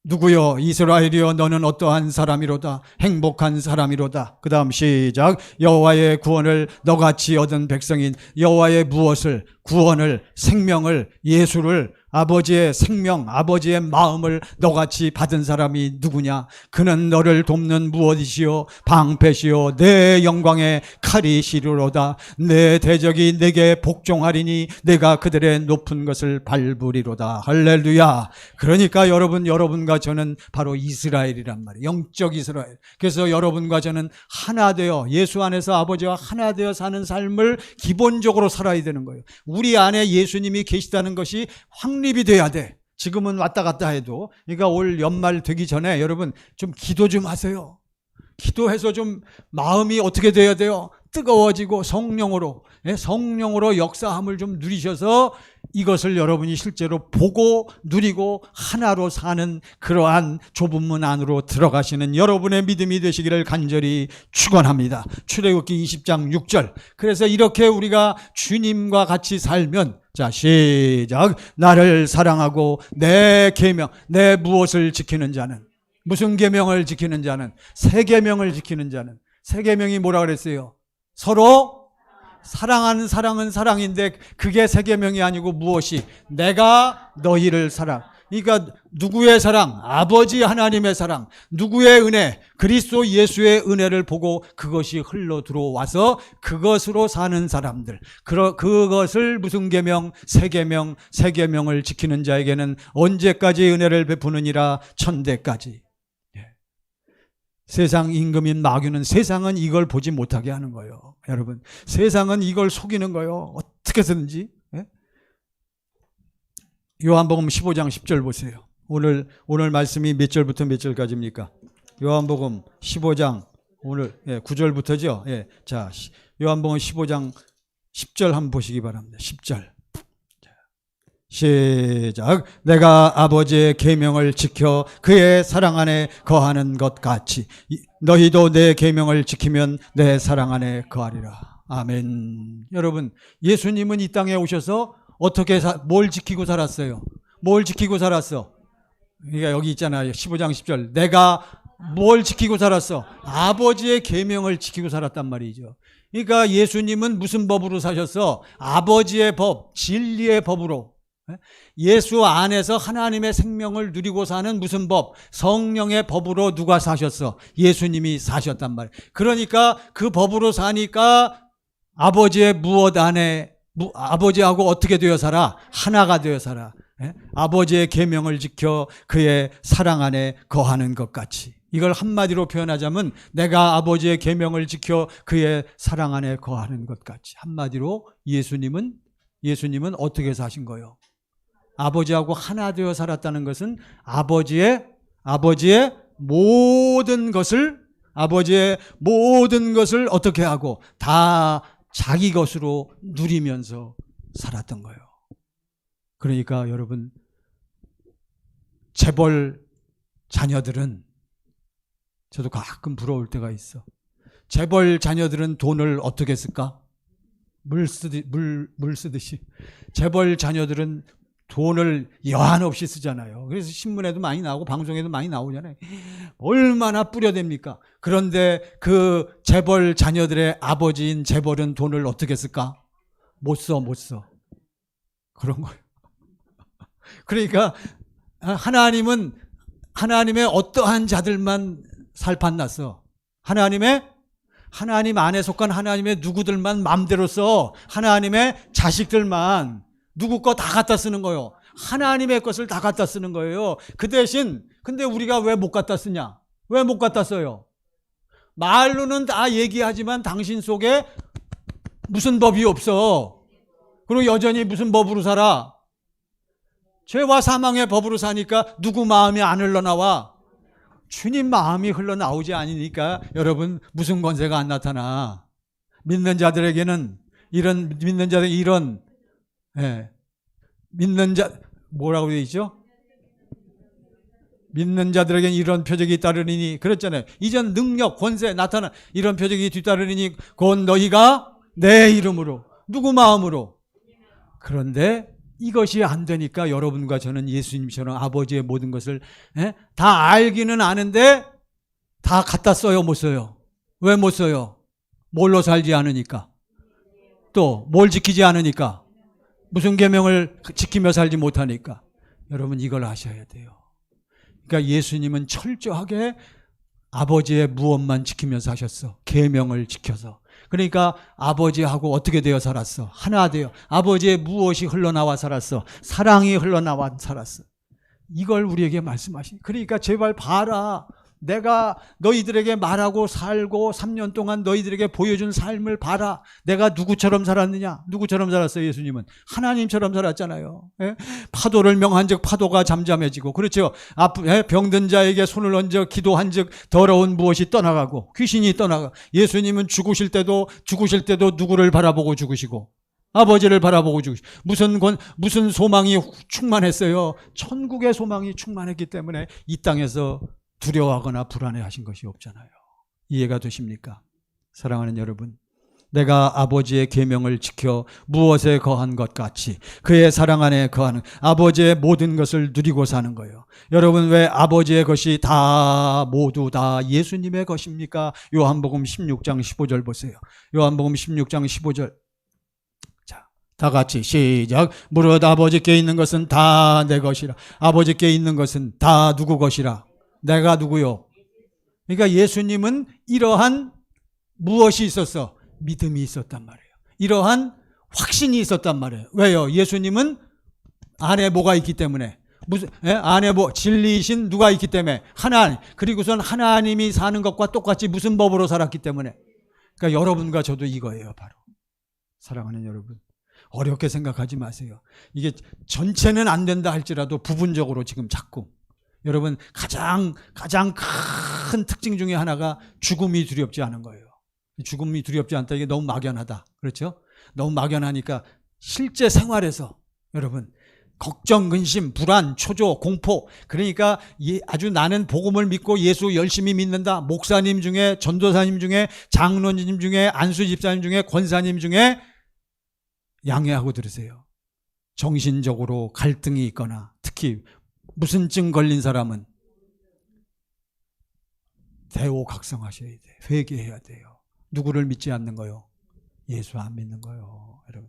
누구요? 이스라엘이여 너는 어떠한 사람이로다. 행복한 사람이로다. 그 다음 시작. 여호와의 구원을 너같이 얻은 백성인 여호와의 무엇을? 구원을, 생명을, 예수를, 아버지의 생명, 아버지의 마음을 너같이 받은 사람이 누구냐? 그는 너를 돕는 무엇이시오? 방패시오. 내 영광의 칼이시리로다. 내 대적이 내게 복종하리니 내가 그들의 높은 것을 밟으리로다. 할렐루야. 그러니까 여러분과 저는 바로 이스라엘이란 말이에요. 영적 이스라엘. 그래서 여러분과 저는 하나 되어 예수 안에서 아버지와 하나 되어 사는 삶을 기본적으로 살아야 되는 거예요. 우리 안에 예수님이 계시다는 것이 확립이 돼야 돼. 지금은 왔다 갔다 해도. 그러니까 올 연말 되기 전에 여러분 좀 기도 좀 하세요. 기도해서 좀 마음이 어떻게 돼야 돼요? 뜨거워지고 성령으로 역사함을 좀 누리셔서 이것을 여러분이 실제로 보고 누리고 하나로 사는 그러한 좁은 문 안으로 들어가시는 여러분의 믿음이 되시기를 간절히 축원합니다. 출애굽기 20장 6절. 그래서 이렇게 우리가 주님과 같이 살면 자 시작. 나를 사랑하고 내 계명 내 무엇을 지키는 자는 무슨 계명을 지키는 자는 새 계명을 지키는 자는 새 계명이 뭐라 그랬어요? 서로 사랑하는 사랑은 사랑인데 그게 새 계명이 아니고 무엇이? 내가 너희를 사랑. 그러니까 누구의 사랑? 아버지 하나님의 사랑. 누구의 은혜? 그리스도 예수의 은혜를 보고 그것이 흘러 들어와서 그것으로 사는 사람들. 그것을 무슨 계명? 새 계명. 새 계명을 지키는 자에게는 언제까지 은혜를 베푸느니라? 천대까지. 세상 임금인 마귀는 세상은 이걸 보지 못하게 하는 거예요. 여러분, 세상은 이걸 속이는 거예요. 어떻게 해서든지. 요한복음 15장 10절 보세요. 오늘 말씀이 몇 절부터 몇 절까지입니까? 요한복음 15장 오늘 9절부터죠. 자, 요한복음 15장 10절 한번 보시기 바랍니다. 10절. 시작. 내가 아버지의 계명을 지켜 그의 사랑 안에 거하는 것 같이 너희도 내 계명을 지키면 내 사랑 안에 거하리라. 아멘. 여러분, 예수님은 이 땅에 오셔서 어떻게 뭘 지키고 살았어요? 뭘 지키고 살았어? 그러니까 여기 있잖아요. 15장 10절. 내가 뭘 지키고 살았어? 아버지의 계명을 지키고 살았단 말이죠. 그러니까 예수님은 무슨 법으로 사셨어? 아버지의 법, 진리의 법으로. 예수 안에서 하나님의 생명을 누리고 사는 무슨 법? 성령의 법으로 누가 사셨어? 예수님이 사셨단 말이에요. 그러니까 그 법으로 사니까 아버지의 무엇 안에 아버지하고 어떻게 되어 살아? 하나가 되어 살아. 아버지의 계명을 지켜 그의 사랑 안에 거하는 것 같이. 이걸 한마디로 표현하자면 내가 아버지의 계명을 지켜 그의 사랑 안에 거하는 것 같이. 한마디로 예수님은 어떻게 사신 거예요? 아버지하고 하나 되어 살았다는 것은 아버지의 모든 것을 어떻게 하고 다 자기 것으로 누리면서 살았던 거예요. 그러니까 여러분, 재벌 자녀들은 저도 가끔 부러울 때가 있어. 재벌 자녀들은 돈을 어떻게 쓸까? 물 쓰듯이. 재벌 자녀들은 돈을 여한 없이 쓰잖아요. 그래서 신문에도 많이 나오고 방송에도 많이 나오잖아요. 얼마나 뿌려댑니까? 그런데 그 재벌 자녀들의 아버지인 재벌은 돈을 어떻게 쓸까? 못 써. 그런 거예요. 그러니까 하나님의 어떠한 자들만 살판 났어. 하나님 안에 속한 하나님의 누구들만 마음대로 써. 하나님의 자식들만 누구 거 다 갖다 쓰는 거예요. 하나님의 것을 다 갖다 쓰는 거예요. 그 대신 근데 우리가 왜 못 갖다 쓰냐? 왜 못 갖다 써요? 말로는 다 얘기하지만 당신 속에 무슨 법이 없어. 그리고 여전히 무슨 법으로 살아? 죄와 사망의 법으로 사니까 누구 마음이 안 흘러나와? 주님 마음이 흘러나오지 않으니까 여러분 무슨 권세가 안 나타나. 믿는 자들에게는 믿는 자 뭐라고 되어 있죠? 믿는 자들에게는 이런 표적이 따르리니 그랬잖아요. 이전 능력, 권세 나타나 이런 표적이 뒤따르리니 곧 너희가 내 이름으로 누구 마음으로. 그런데 이것이 안 되니까 여러분과 저는 예수님처럼 아버지의 모든 것을 다 알기는 아는데 다 갖다 써요, 못 써요? 왜 못 써요? 뭘로 살지 않으니까. 또 뭘 지키지 않으니까. 무슨 계명을 지키며 살지 못하니까. 여러분 이걸 아셔야 돼요. 그러니까 예수님은 철저하게 아버지의 무엇만 지키면서 하셨어. 계명을 지켜서. 그러니까 아버지하고 어떻게 되어 살았어? 하나 되어. 아버지의 무엇이 흘러나와 살았어? 사랑이 흘러나와 살았어. 이걸 우리에게 말씀하시니. 그러니까 제발 봐라. 내가 너희들에게 말하고 살고 3년 동안 너희들에게 보여준 삶을 봐라. 내가 누구처럼 살았느냐? 누구처럼 살았어요? 예수님은 하나님처럼 살았잖아요. 파도를 명한즉 파도가 잠잠해지고, 그렇죠? 병든 자에게 손을 얹어 기도한즉 더러운 무엇이 떠나가고 귀신이 떠나가. 예수님은 죽으실 때도 누구를 바라보고 죽으시고 아버지를 바라보고 죽으시고. 무슨 소망이 충만했어요? 천국의 소망이 충만했기 때문에 이 땅에서 두려워하거나 불안해하신 것이 없잖아요. 이해가 되십니까? 사랑하는 여러분, 내가 아버지의 계명을 지켜 무엇에 거한 것 같이 그의 사랑 안에 거하는 아버지의 모든 것을 누리고 사는 거예요. 여러분, 왜 아버지의 것이 모두 다 예수님의 것입니까? 요한복음 16장 15절 보세요. 요한복음 16장 15절. 자, 다 같이 시작. 무릇 아버지께 있는 것은 다 내 것이라. 아버지께 있는 것은 다 누구 것이라? 내가 누구요? 그러니까 예수님은 이러한 무엇이 있었어? 믿음이 있었단 말이에요. 이러한 확신이 있었단 말이에요. 왜요? 예수님은 안에 뭐가 있기 때문에. 안에 진리이신 누가 있기 때문에. 하나님. 그리고선 하나님이 사는 것과 똑같이 무슨 법으로 살았기 때문에. 그러니까 여러분과 저도 이거예요, 바로. 사랑하는 여러분, 어렵게 생각하지 마세요. 이게 전체는 안 된다 할지라도 부분적으로 지금 자꾸. 여러분, 가장 큰 특징 중에 하나가 죽음이 두렵지 않은 거예요. 죽음이 두렵지 않다, 이게 너무 막연하다. 그렇죠? 너무 막연하니까 실제 생활에서 여러분, 걱정, 근심, 불안, 초조, 공포. 그러니까 아주 나는 복음을 믿고 예수 열심히 믿는다. 목사님 중에, 전도사님 중에, 장로님 중에, 안수 집사님 중에, 권사님 중에 양해하고 들으세요. 정신적으로 갈등이 있거나 특히 무슨 증 걸린 사람은 대오각성하셔야 돼요. 회개해야 돼요. 누구를 믿지 않는 거요? 예수 안 믿는 거요. 여러분,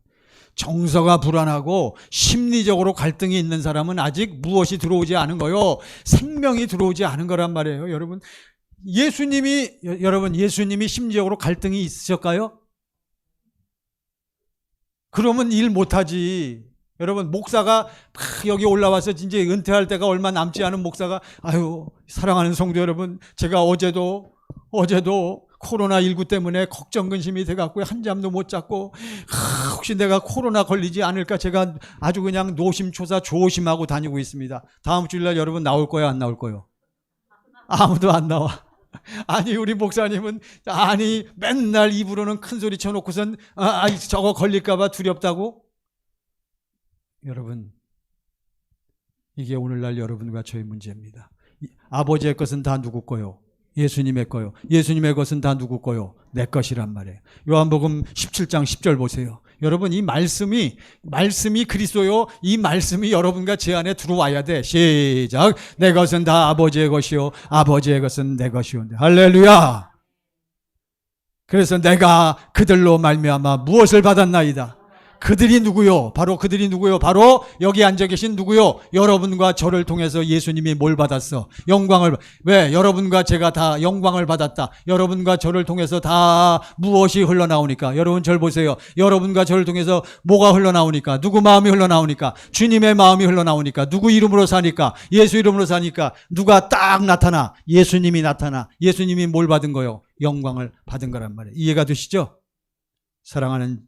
정서가 불안하고 심리적으로 갈등이 있는 사람은 아직 무엇이 들어오지 않은 거요? 생명이 들어오지 않은 거란 말이에요. 여러분, 예수님이 심리적으로 갈등이 있으실까요? 그러면 일 못하지. 여러분, 목사가 막 여기 올라와서 이제 은퇴할 때가 얼마 남지 않은 목사가, 사랑하는 성도 여러분, 제가 어제도 코로나19 때문에 걱정 근심이 돼갖고 한잠도 못 잤고, 혹시 내가 코로나 걸리지 않을까 제가 아주 그냥 노심초사 조심하고 다니고 있습니다. 다음 주일날 여러분 나올 거예요, 안 나올 거예요? 아무도 안 나와. 아니, 우리 목사님은 맨날 입으로는 큰 소리 쳐놓고선 저거 걸릴까봐 두렵다고. 여러분, 이게 오늘날 여러분과 저의 문제입니다. 아버지의 것은 다 누구 거요? 예수님의 거요. 예수님의 것은 다 누구 거요? 내 것이란 말이에요. 요한복음 17장 10절 보세요. 여러분, 이 말씀이 그리스도요. 이 말씀이 여러분과 제 안에 들어와야 돼. 시작. 내 것은 다 아버지의 것이요, 아버지의 것은 내 것이요. 할렐루야. 그래서 내가 그들로 말미암아 무엇을 받았나이다. 그들이 누구요? 바로 그들이 누구요? 바로 여기 앉아 계신 누구요? 여러분과 저를 통해서 예수님이 뭘 받았어? 영광을. 왜? 여러분과 제가 다 영광을 받았다. 여러분과 저를 통해서 다 무엇이 흘러나오니까? 여러분 절 보세요. 여러분과 저를 통해서 뭐가 흘러나오니까? 누구 마음이 흘러나오니까? 주님의 마음이 흘러나오니까. 누구 이름으로 사니까? 예수 이름으로 사니까. 누가 딱 나타나? 예수님이 나타나. 예수님이 뭘 받은 거요? 영광을 받은 거란 말이에요. 이해가 되시죠? 사랑하는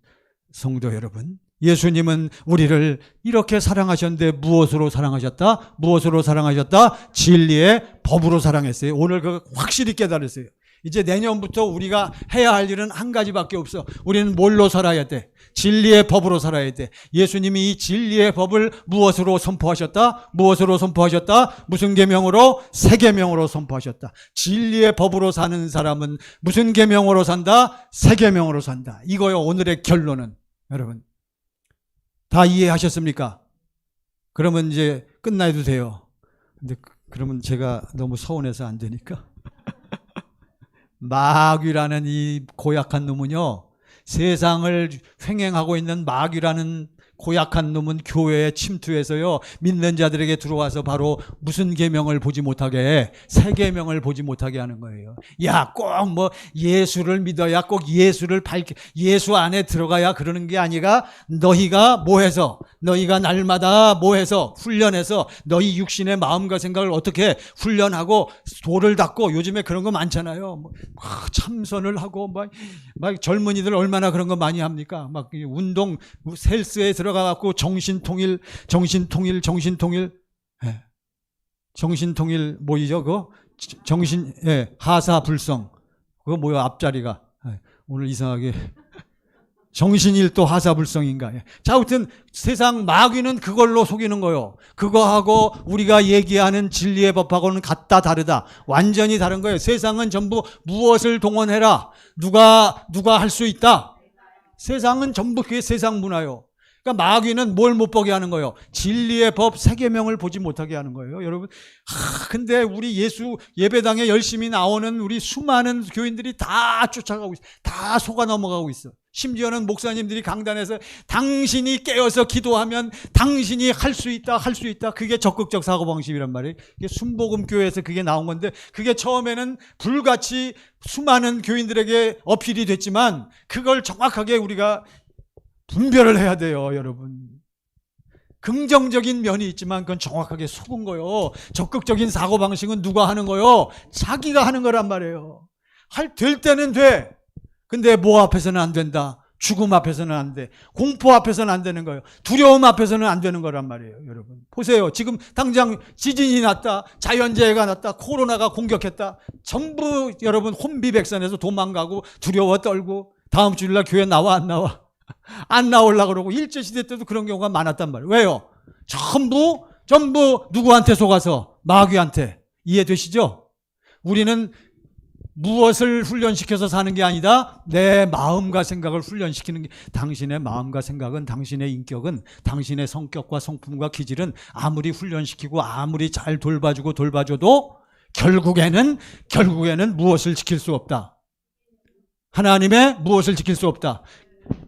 성도 여러분, 예수님은 우리를 이렇게 사랑하셨는데 무엇으로 사랑하셨다? 무엇으로 사랑하셨다? 진리의 법으로 사랑했어요. 오늘 그거 확실히 깨달았어요. 이제 내년부터 우리가 해야 할 일은 한 가지밖에 없어. 우리는 뭘로 살아야 돼? 진리의 법으로 살아야 돼. 예수님이 이 진리의 법을 무엇으로 선포하셨다? 무엇으로 선포하셨다? 무슨 계명으로? 새 계명으로 선포하셨다. 진리의 법으로 사는 사람은 무슨 계명으로 산다? 새 계명으로 산다. 이거요, 오늘의 결론은. 여러분, 다 이해하셨습니까? 그러면 이제 끝나도 돼요. 근데 그러면 제가 너무 서운해서 안 되니까. 마귀라는 이 고약한 놈은요, 세상을 횡행하고 있는 마귀라는 고약한 놈은 교회에 침투해서요, 믿는 자들에게 들어와서 바로 무슨 계명을 보지 못하게 해? 새 계명을 보지 못하게 하는 거예요. 야, 꼭 뭐 예수를 믿어야, 꼭 예수를 예수 안에 들어가야 그러는 게 아니라, 너희가 뭐 해서, 너희가 날마다 뭐 해서 훈련해서 너희 육신의 마음과 생각을 어떻게 훈련하고 돌을 닦고, 요즘에 그런 거 많잖아요. 막 참선을 하고 막 젊은이들 얼마나 그런 거 많이 합니까? 막 운동 헬스에 들어가갖고 정신통일 뭐이죠? 그거 하사불성. 그거 뭐야, 앞자리가. 오늘 이상하게. 정신일도 하사불성인가. 자, 아무튼 세상 마귀는 그걸로 속이는 거예요. 그거하고 우리가 얘기하는 진리의 법하고는 같다 다르다. 완전히 다른 거예요. 세상은 전부 무엇을 동원해라. 누가 할 수 있다. 세상은 전부 그게 세상 문화요. 그러니까 마귀는 뭘 못 보게 하는 거예요? 진리의 법 새 계명을 보지 못하게 하는 거예요. 여러분, 근데 우리 예수 예배당에 열심히 나오는 우리 수많은 교인들이 다 쫓아가고 있어. 다 속아 넘어가고 있어. 심지어는 목사님들이 강단에서 당신이 깨어서 기도하면 당신이 할 수 있다, 할 수 있다. 그게 적극적 사고방식이란 말이에요. 이게 순복음교회에서 그게 나온 건데, 그게 처음에는 불같이 수많은 교인들에게 어필이 됐지만, 그걸 정확하게 우리가 분별을 해야 돼요, 여러분. 긍정적인 면이 있지만 그건 정확하게 속은 거요. 적극적인 사고방식은 누가 하는 거요? 자기가 하는 거란 말이에요. 될 때는 돼. 근데 뭐 앞에서는 안 된다. 죽음 앞에서는 안 돼. 공포 앞에서는 안 되는 거예요. 두려움 앞에서는 안 되는 거란 말이에요, 여러분. 보세요. 지금 당장 지진이 났다. 자연재해가 났다. 코로나가 공격했다. 전부 여러분 혼비백산해서 도망가고 두려워 떨고, 다음 주일날 교회 나와 안 나와? 안 나오려고 그러고, 일제시대 때도 그런 경우가 많았단 말이에요. 왜요? 전부 누구한테 속아서? 마귀한테. 이해되시죠? 우리는 무엇을 훈련시켜서 사는 게 아니다. 내 마음과 생각을 훈련시키는 게, 당신의 마음과 생각은, 당신의 인격은, 당신의 성격과 성품과 기질은 아무리 훈련시키고 아무리 잘 돌봐줘도 결국에는 무엇을 지킬 수 없다. 하나님의 무엇을 지킬 수 없다.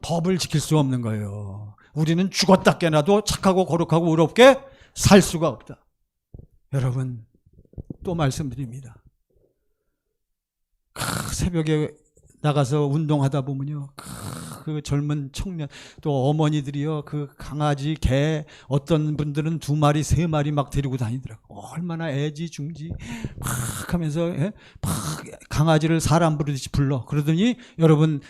법을 지킬 수 없는 거예요. 우리는 죽었다 깨나도 착하고 거룩하고 의롭게 살 수가 없다. 여러분, 또 말씀드립니다. 새벽에 나가서 운동하다 보면요, 그 젊은 청년, 또 어머니들이요, 그 강아지, 개, 어떤 분들은 2마리, 3마리 막 데리고 다니더라고. 얼마나 애지중지 막 하면서 막 강아지를 사람 부르듯이 불러. 그러더니 여러분,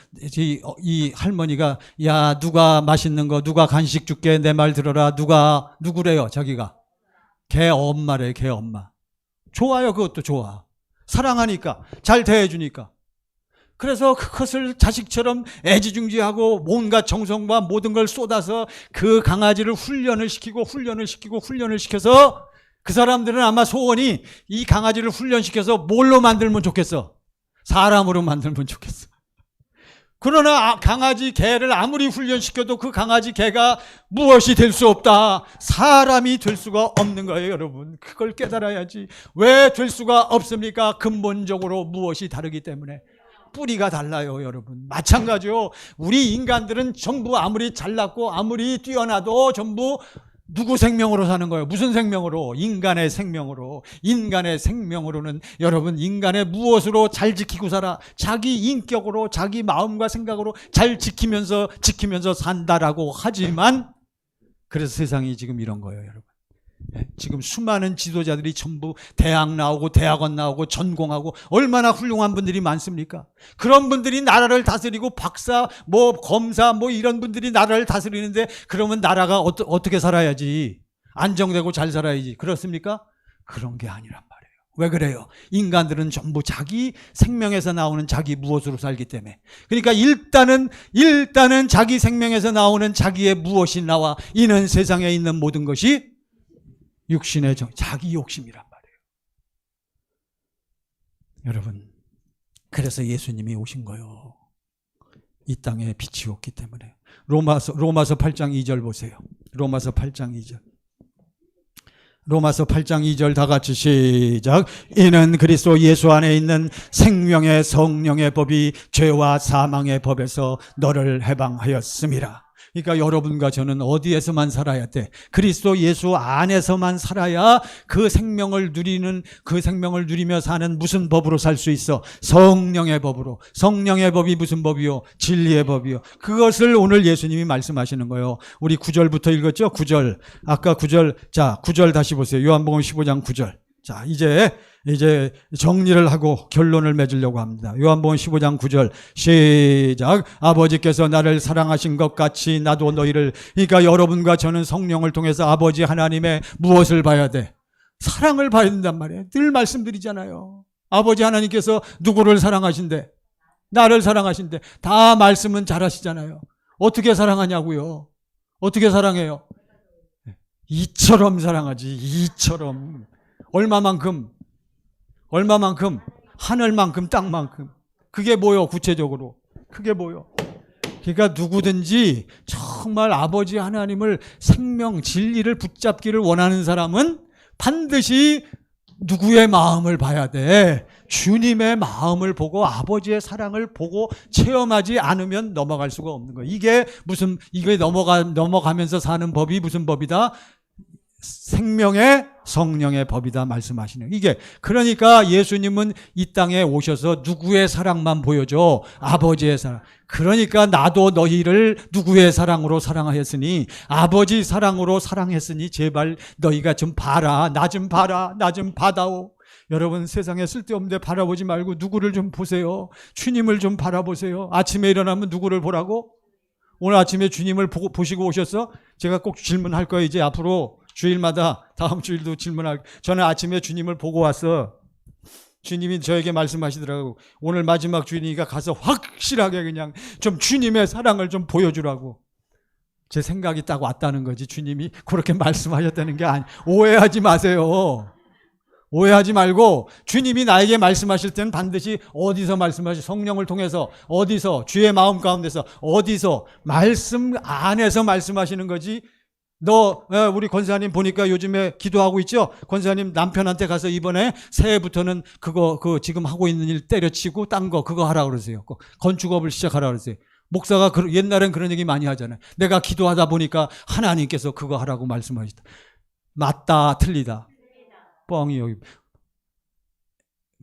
이 할머니가, 야, 누가 맛있는 거, 누가 간식 줄게, 내 말 들어라. 누구래요, 자기가? 개 엄마래, 개 엄마. 좋아요, 그것도 좋아. 사랑하니까, 잘 대해주니까. 그래서 그것을 자식처럼 애지중지하고 온갖 정성과 모든 걸 쏟아서 그 강아지를 훈련을 시켜서, 그 사람들은 아마 소원이 이 강아지를 훈련시켜서 뭘로 만들면 좋겠어? 사람으로 만들면 좋겠어. 그러나 강아지 개를 아무리 훈련시켜도 그 강아지 개가 무엇이 될 수 없다. 사람이 될 수가 없는 거예요, 여러분. 그걸 깨달아야지. 왜 될 수가 없습니까? 근본적으로 무엇이 다르기 때문에. 뿌리가 달라요, 여러분. 마찬가지요. 우리 인간들은 전부 아무리 잘났고 아무리 뛰어나도 전부 누구 생명으로 사는 거예요? 무슨 생명으로? 인간의 생명으로. 인간의 생명으로는 여러분, 인간의 무엇으로 잘 지키고 살아? 자기 인격으로, 자기 마음과 생각으로 잘 지키면서 산다라고 하지만, 그래서 세상이 지금 이런 거예요, 여러분. 지금 수많은 지도자들이 전부 대학 나오고 대학원 나오고 전공하고 얼마나 훌륭한 분들이 많습니까? 그런 분들이 나라를 다스리고 박사, 검사 이런 분들이 나라를 다스리는데 그러면 나라가 어떻게 살아야지? 안정되고 잘 살아야지. 그렇습니까? 그런 게 아니란 말이에요. 왜 그래요? 인간들은 전부 자기 생명에서 나오는 자기 무엇으로 살기 때문에. 그러니까 일단은 자기 생명에서 나오는 자기의 무엇이 나와 이는 세상에 있는 모든 것이 육신의 자기 욕심이란 말이에요. 여러분, 그래서 예수님이 오신 거예요. 이 땅에 빛이 없기 때문에. 로마서 8장 2절 보세요. 로마서 8장 2절. 로마서 8장 2절 다 같이 시작. 이는 그리스도 예수 안에 있는 생명의 성령의 법이 죄와 사망의 법에서 너를 해방하였음이라. 그러니까 여러분과 저는 어디에서만 살아야 돼? 그리스도 예수 안에서만 살아야 그 생명을 누리며 사는 무슨 법으로 살 수 있어? 성령의 법으로. 성령의 법이 무슨 법이요? 진리의 법이요. 그것을 오늘 예수님이 말씀하시는 거예요. 우리 9절부터 읽었죠? 9절. 아까 9절. 자, 9절 다시 보세요. 요한복음 15장 9절. 자, 이제 정리를 하고 결론을 맺으려고 합니다. 요한복음 15장 9절 시작. 아버지께서 나를 사랑하신 것 같이 나도 너희를. 그러니까 여러분과 저는 성령을 통해서 아버지 하나님의 무엇을 봐야 돼? 사랑을 봐야 된단 말이에요. 늘 말씀드리잖아요. 아버지 하나님께서 누구를 사랑하신대? 나를 사랑하신대. 다 말씀은 잘 하시잖아요. 어떻게 사랑하냐고요? 어떻게 사랑해요? 이처럼 사랑하지. 이처럼. 얼마만큼? 하늘만큼, 땅만큼. 그게 뭐요? 구체적으로. 그게 뭐요? 그러니까 누구든지 정말 아버지 하나님을 생명, 진리를 붙잡기를 원하는 사람은 반드시 누구의 마음을 봐야 돼? 주님의 마음을 보고 아버지의 사랑을 보고 체험하지 않으면 넘어갈 수가 없는 거예요. 이게 넘어가면서 사는 법이 무슨 법이다? 생명의 성령의 법이다 말씀하시네요. 이게 그러니까 예수님은 이 땅에 오셔서 누구의 사랑만 보여줘? 아버지의 사랑. 그러니까 나도 너희를 누구의 사랑으로 사랑하였으니, 아버지 사랑으로 사랑했으니 제발 너희가 좀 봐라. 나 좀 봐라. 나 좀 받아오. 여러분, 세상에 쓸데없는데 바라보지 말고 누구를 좀 보세요. 주님을 좀 바라보세요. 아침에 일어나면 누구를 보라고? 오늘 아침에 주님을 보시고 오셨어? 제가 꼭 질문할 거예요. 이제 앞으로 주일마다, 다음 주일도 질문할. 저는 아침에 주님을 보고 왔어. 주님이 저에게 말씀하시더라고. 오늘 마지막 주일이니까 가서 확실하게 그냥 좀 주님의 사랑을 좀 보여주라고. 제 생각이 딱 왔다는 거지. 주님이 그렇게 말씀하셨다는 게 오해하지 마세요. 오해하지 말고 주님이 나에게 말씀하실 때는 반드시 어디서 말씀하시? 성령을 통해서. 어디서? 주의 마음 가운데서. 어디서? 말씀 안에서 말씀하시는 거지. 우리 권사님 보니까 요즘에 기도하고 있죠? 권사님 남편한테 가서 이번에 새해부터는 지금 하고 있는 일 때려치고 딴 거 그거 하라 그러세요. 건축업을 시작하라 그러세요. 목사가 옛날엔 그런 얘기 많이 하잖아요. 내가 기도하다 보니까 하나님께서 그거 하라고 말씀하시다. 맞다, 틀리다. 뻥이요.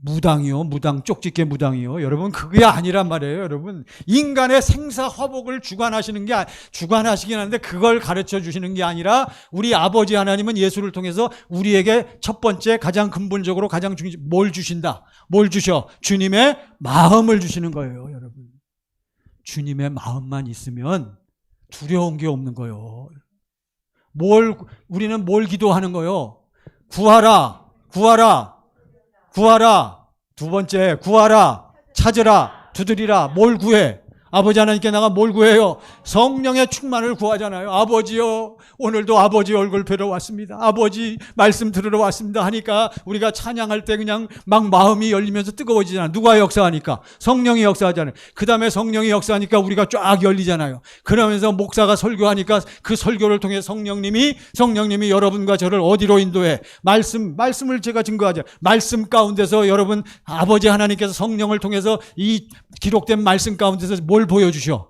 무당이요. 무당, 쪽집게 무당이요. 여러분, 그게 아니란 말이에요. 여러분, 인간의 생사화복을 주관하시긴 하는데 그걸 가르쳐 주시는 게 아니라 우리 아버지 하나님은 예수를 통해서 우리에게 첫 번째 가장 근본적으로 가장 중요한 뭘 주신다? 뭘 주셔? 주님의 마음을 주시는 거예요. 여러분, 주님의 마음만 있으면 두려운 게 없는 거예요. 우리는 뭘 기도하는 거예요? 구하라, 구하라, 구하라. 두 번째, 구하라, 찾으라, 두드리라. 뭘 구해? 아버지 하나님께 나가 뭘 구해요? 성령의 충만을 구하잖아요. 아버지요, 오늘도 아버지 얼굴 뵈러 왔습니다. 아버지 말씀 들으러 왔습니다 하니까 우리가 찬양할 때 그냥 막 마음이 열리면서 뜨거워지잖아요. 누가 역사하니까? 성령이 역사하잖아요. 그 다음에 성령이 역사하니까 우리가 쫙 열리잖아요. 그러면서 목사가 설교하니까 그 설교를 통해 성령님이 여러분과 저를 어디로 인도해? 말씀을 제가 증거하죠. 말씀 가운데서 여러분, 아버지 하나님께서 성령을 통해서 이 기록된 말씀 가운데서 뭘 보여주셔?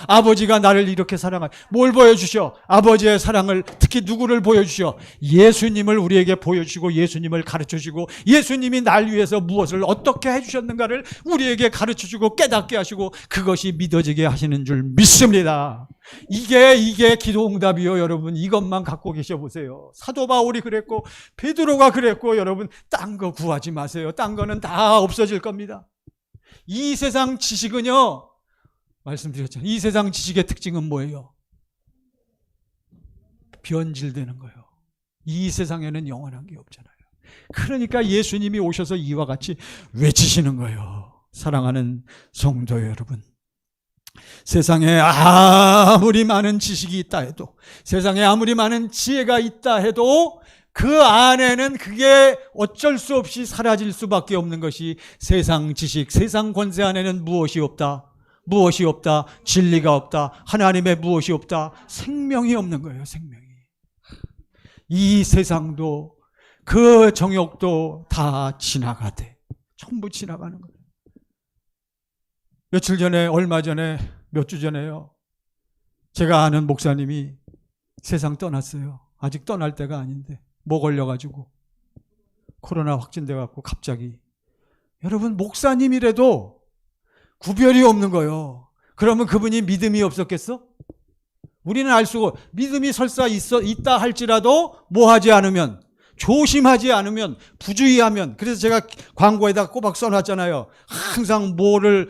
아버지가 나를 이렇게 사랑하. 뭘 보여주셔? 아버지의 사랑을, 특히 누구를 보여주셔? 예수님을 우리에게 보여주시고 예수님을 가르쳐주시고 예수님이 날 위해서 무엇을 어떻게 해주셨는가를 우리에게 가르쳐주고 깨닫게 하시고 그것이 믿어지게 하시는 줄 믿습니다. 이게 기도 응답이요, 여러분. 이것만 갖고 계셔 보세요. 사도 바울이 그랬고 베드로가 그랬고, 여러분 딴 거 구하지 마세요. 딴 거는 다 없어질 겁니다. 이 세상 지식은요, 말씀드렸잖아요. 이 세상 지식의 특징은 뭐예요? 변질되는 거예요. 이 세상에는 영원한 게 없잖아요. 그러니까 예수님이 오셔서 이와 같이 외치시는 거예요. 사랑하는 성도 여러분, 세상에 아무리 많은 지식이 있다 해도, 세상에 아무리 많은 지혜가 있다 해도 그 안에는 그게 어쩔 수 없이 사라질 수밖에 없는 것이 세상 지식, 세상 권세 안에는 무엇이 없다? 무엇이 없다? 진리가 없다. 하나님의 무엇이 없다? 생명이 없는 거예요. 생명이. 이 세상도 그 정욕도 다 지나가되, 전부 지나가는 거예요. 며칠 전에, 얼마 전에, 몇 주 전에요, 제가 아는 목사님이 세상 떠났어요. 아직 떠날 때가 아닌데 뭐 걸려가지고 코로나 확진돼갖고 갑자기. 여러분, 목사님이라도 구별이 없는 거예요. 그러면 그분이 믿음이 없었겠어? 우리는 알 수가, 믿음이 설사 있다 할지라도 뭐 하지 않으면, 조심하지 않으면, 부주의하면. 그래서 제가 광고에다 꼬박 써놨잖아요. 항상 뭐를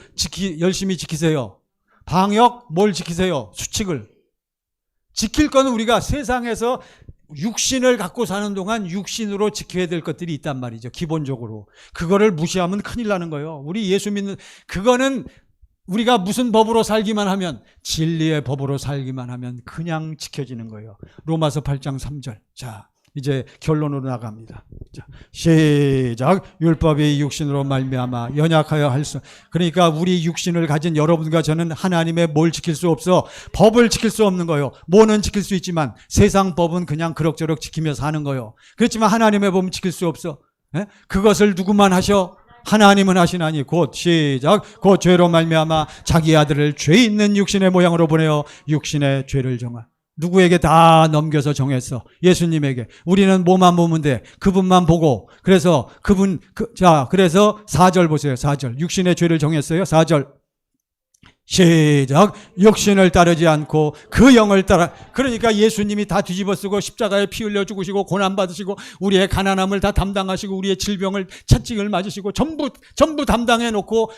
열심히 지키세요. 방역, 뭘 지키세요? 수칙을. 지킬 거는 우리가 세상에서 육신을 갖고 사는 동안 육신으로 지켜야 될 것들이 있단 말이죠. 기본적으로. 그거를 무시하면 큰일 나는 거예요. 우리 예수 믿는, 그거는 우리가 무슨 법으로 살기만 하면, 진리의 법으로 살기만 하면 그냥 지켜지는 거예요. 로마서 8장 3절. 자, 이제 결론으로 나갑니다. 자, 시작. 율법이 육신으로 말미암아 연약하여 할 수. 그러니까 우리 육신을 가진 여러분과 저는 하나님의 뭘 지킬 수 없어. 법을 지킬 수 없는 거예요. 뭐는 지킬 수 있지만 세상 법은 그냥 그럭저럭 지키며 사는 거예요. 그렇지만 하나님의 법은 지킬 수 없어. 예? 그것을 누구만 하셔? 하나님은 하시나니 곧, 시작. 곧 죄로 말미암아 자기 아들을 죄 있는 육신의 모양으로 보내어 육신의 죄를 정하. 누구에게 다 넘겨서 정했어? 예수님에게. 우리는 뭐만 보면 돼? 그분만 보고. 그래서 그래서 4절 보세요. 4절. 육신의 죄를 정했어요. 4절. 시작. 육신을 따르지 않고 그 영을 따라. 그러니까 예수님이 다 뒤집어 쓰고 십자가에 피 흘려 죽으시고 고난 받으시고 우리의 가난함을 다 담당하시고 우리의 질병을 채찍을 맞으시고 전부 담당해 놓고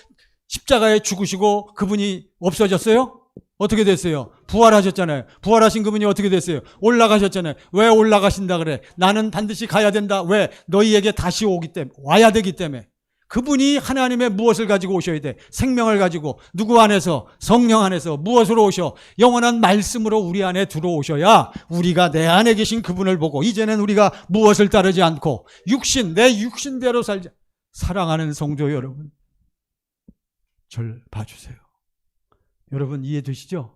십자가에 죽으시고 그분이 없어졌어요? 어떻게 됐어요? 부활하셨잖아요. 부활하신 그분이 어떻게 됐어요? 올라가셨잖아요. 왜 올라가신다 그래? 나는 반드시 가야 된다. 왜? 너희에게 다시 오기 때문에, 와야 되기 때문에. 그분이 하나님의 무엇을 가지고 오셔야 돼? 생명을 가지고. 누구 안에서? 성령 안에서. 무엇으로 오셔? 영원한 말씀으로 우리 안에 들어오셔야 우리가 내 안에 계신 그분을 보고, 이제는 우리가 무엇을 따르지 않고 내 육신대로 살자. 사랑하는 성도 여러분, 절 봐주세요. 여러분 이해되시죠?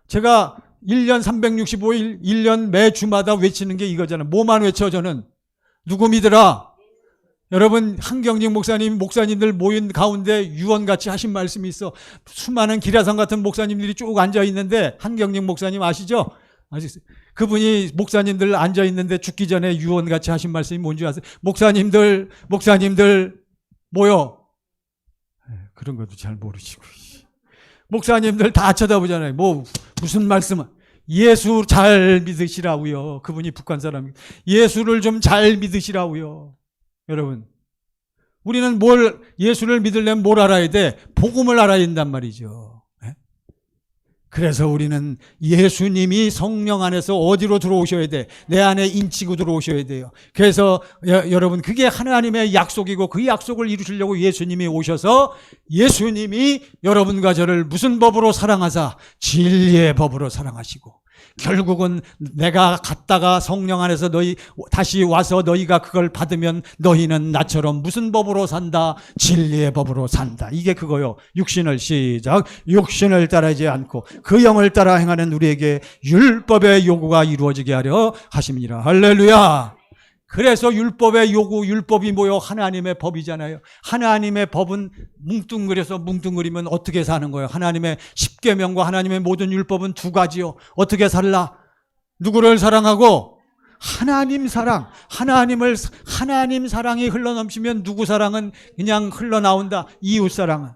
제가 1년 365일 1년 매 주마다 외치는 게 이거잖아요. 뭐만 외쳐 저는? 누구 믿으라? 여러분 한경직 목사님들 모인 가운데 유언같이 하신 말씀이 있어. 수많은 기라성 같은 목사님들이 쭉 앉아있는데, 한경직 목사님 아시죠? 그분이 목사님들 앉아있는데 죽기 전에 유언같이 하신 말씀이 뭔지 아세요? 목사님들 모여. 그런 것도 잘 모르시고. 목사님들 다 쳐다보잖아요. 무슨 말씀은. 예수 잘 믿으시라고요. 그분이 북한 사람이. 예수를 좀 잘 믿으시라고요. 여러분, 우리는 예수를 믿으려면 뭘 알아야 돼? 복음을 알아야 된단 말이죠. 그래서 우리는 예수님이 성령 안에서 어디로 들어오셔야 돼? 내 안에 인치고 들어오셔야 돼요. 그래서 여러분, 그게 하나님의 약속이고 그 약속을 이루시려고 예수님이 오셔서, 예수님이 여러분과 저를 무슨 법으로 사랑하사? 진리의 법으로 사랑하시고, 결국은 내가 갔다가 성령 안에서 다시 와서 너희가 그걸 받으면 너희는 나처럼 무슨 법으로 산다? 진리의 법으로 산다. 이게 그거요. 육신을, 시작. 육신을 따르지 않고 그 영을 따라 행하는 우리에게 율법의 요구가 이루어지게 하려 하심이니라. 할렐루야. 그래서 율법의 요구, 율법이 뭐요? 하나님의 법이잖아요. 하나님의 법은 뭉뚱그리면 어떻게 사는 거예요? 하나님의 십계명과 하나님의 모든 율법은 두 가지요. 어떻게 살라? 누구를 사랑하고? 하나님 사랑. 하나님 사랑이 흘러넘치면 누구 사랑은 그냥 흘러나온다. 이웃 사랑은.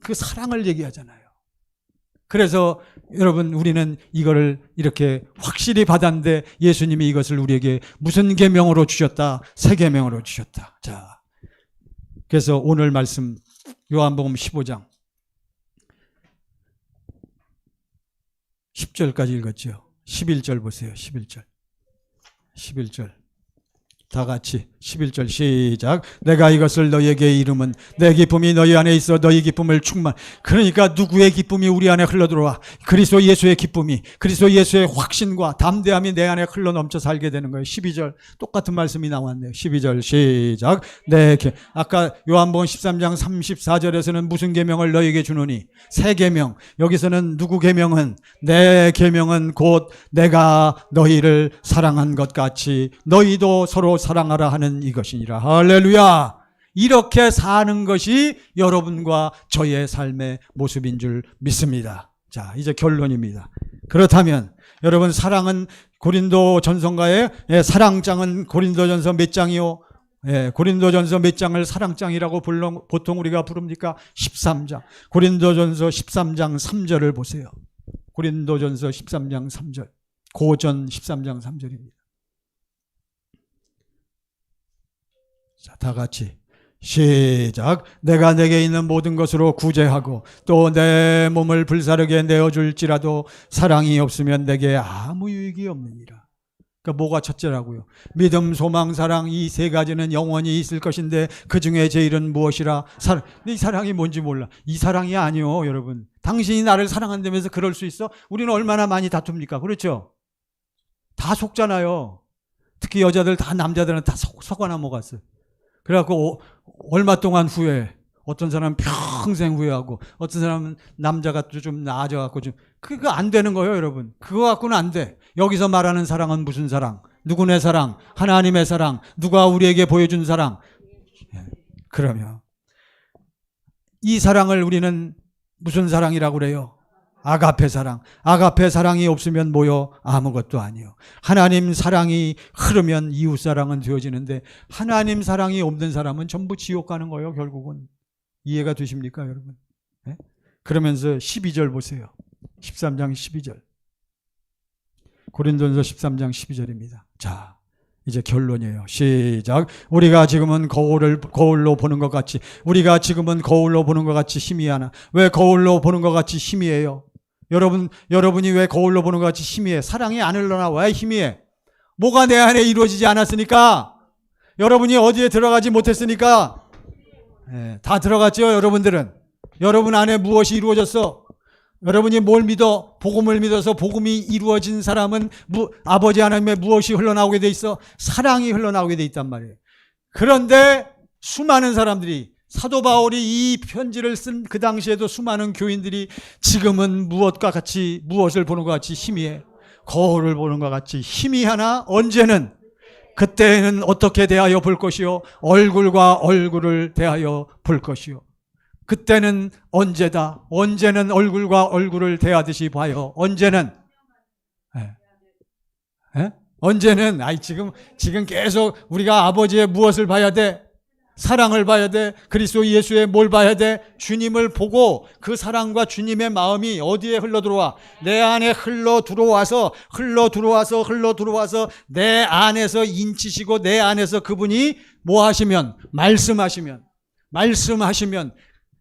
그 사랑을 얘기하잖아요. 그래서 여러분 우리는 이거를 이렇게 확실히 받았는데 예수님이 이것을 우리에게 무슨 계명으로 주셨다? 새 계명으로 주셨다. 자, 그래서 오늘 말씀 요한복음 15장 10절까지 읽었죠. 11절 보세요. 11절 다 같이 11절 시작. 내가 이것을 너희에게 이름은 내 기쁨이 너희 안에 있어 너희 기쁨을 충만. 그러니까 누구의 기쁨이 우리 안에 흘러들어와? 그리스도 예수의 기쁨이, 그리스도 예수의 확신과 담대함이 내 안에 흘러넘쳐 살게 되는 거예요. 12절 똑같은 말씀이 나왔네요. 12절 시작. 아까 요한복음 13장 34절에서는 무슨 계명을 너희에게 주노니? 새 계명. 여기서는 누구 계명은? 내 계명은 곧 내가 너희를 사랑한 것 같이 너희도 서로 사랑하라 하는 이것이니라. 할렐루야. 이렇게 사는 것이 여러분과 저의 삶의 모습인 줄 믿습니다. 자, 이제 결론입니다. 그렇다면 여러분, 사랑은 고린도 전서가의 사랑장은 고린도전서 몇 장이요? 고린도전서 몇 장을 사랑장이라고 보통 우리가 부릅니까? 13장. 고린도전서 13장 3절을 보세요. 고린도전서 13장 3절. 고전 13장 3절입니다. 자, 다 같이 시작. 내가 내게 있는 모든 것으로 구제하고 또 내 몸을 불사르게 내어줄지라도 사랑이 없으면 내게 아무 유익이 없느니라. 그러니까 뭐가 첫째라고요? 믿음, 소망, 사랑, 이 세 가지는 영원히 있을 것인데 그 중에 제일은 무엇이라? 사랑. 근데 이 사랑이 뭔지 몰라. 이 사랑이 아니요, 여러분. 당신이 나를 사랑한다면서 그럴 수 있어? 우리는 얼마나 많이 다툽니까? 그렇죠? 다 속잖아요. 특히 여자들 다 남자들은 다 속아나 먹었어요. 그래갖고 얼마 동안 후회해. 어떤 사람은 평생 후회하고 어떤 사람은 남자가 좀 나아져갖고 좀 그거 안 되는 거예요, 여러분. 그거 갖고는 안 돼. 여기서 말하는 사랑은 무슨 사랑? 누구네 사랑? 하나님의 사랑? 누가 우리에게 보여준 사랑? 그러면 이 사랑을 우리는 무슨 사랑이라고 그래요? 아가페 사랑. 아가페 사랑이 없으면 뭐요? 아무것도 아니요. 하나님 사랑이 흐르면 이웃 사랑은 되어지는데 하나님 사랑이 없는 사람은 전부 지옥 가는 거예요, 결국은. 이해가 되십니까, 여러분? 네? 그러면서 12절 보세요. 13장 12절. 고린도전서 13장 12절입니다. 자, 이제 결론이에요. 시작. 우리가 지금은 거울로 보는 것 같이, 우리가 지금은 거울로 보는 것 같이 희미하나. 왜 거울로 보는 것 같이 희미해요? 여러분이 왜 거울로 보는 것 같이 희미해? 사랑이 안 흘러나. 왜 희미해? 뭐가 내 안에 이루어지지 않았으니까. 여러분이 어디에 들어가지 못했으니까. 다 들어갔죠, 여러분들은. 여러분 안에 무엇이 이루어졌어? 여러분이 뭘 믿어? 복음을 믿어서 복음이 이루어진 사람은 아버지 하나님의 무엇이 흘러나오게 돼 있어? 사랑이 흘러나오게 돼 있단 말이에요. 그런데 수많은 사람들이, 사도 바울이 이 편지를 쓴 그 당시에도 수많은 교인들이 지금은 무엇을 보는 것 같이 희미해? 거울을 보는 것 같이 희미하나? 언제는? 그때는 어떻게 대하여 볼 것이요? 얼굴과 얼굴을 대하여 볼 것이요. 그때는 언제다? 언제는 얼굴과 얼굴을 대하듯이 봐요. 언제는? 언제는? 지금 계속 우리가 아버지의 무엇을 봐야 돼? 사랑을 봐야 돼. 그리스도 예수의 뭘 봐야 돼? 주님을 보고 그 사랑과 주님의 마음이 어디에 흘러들어와? 내 안에 흘러들어와서 내 안에서 인치시고 내 안에서 그분이 뭐 하시면? 말씀하시면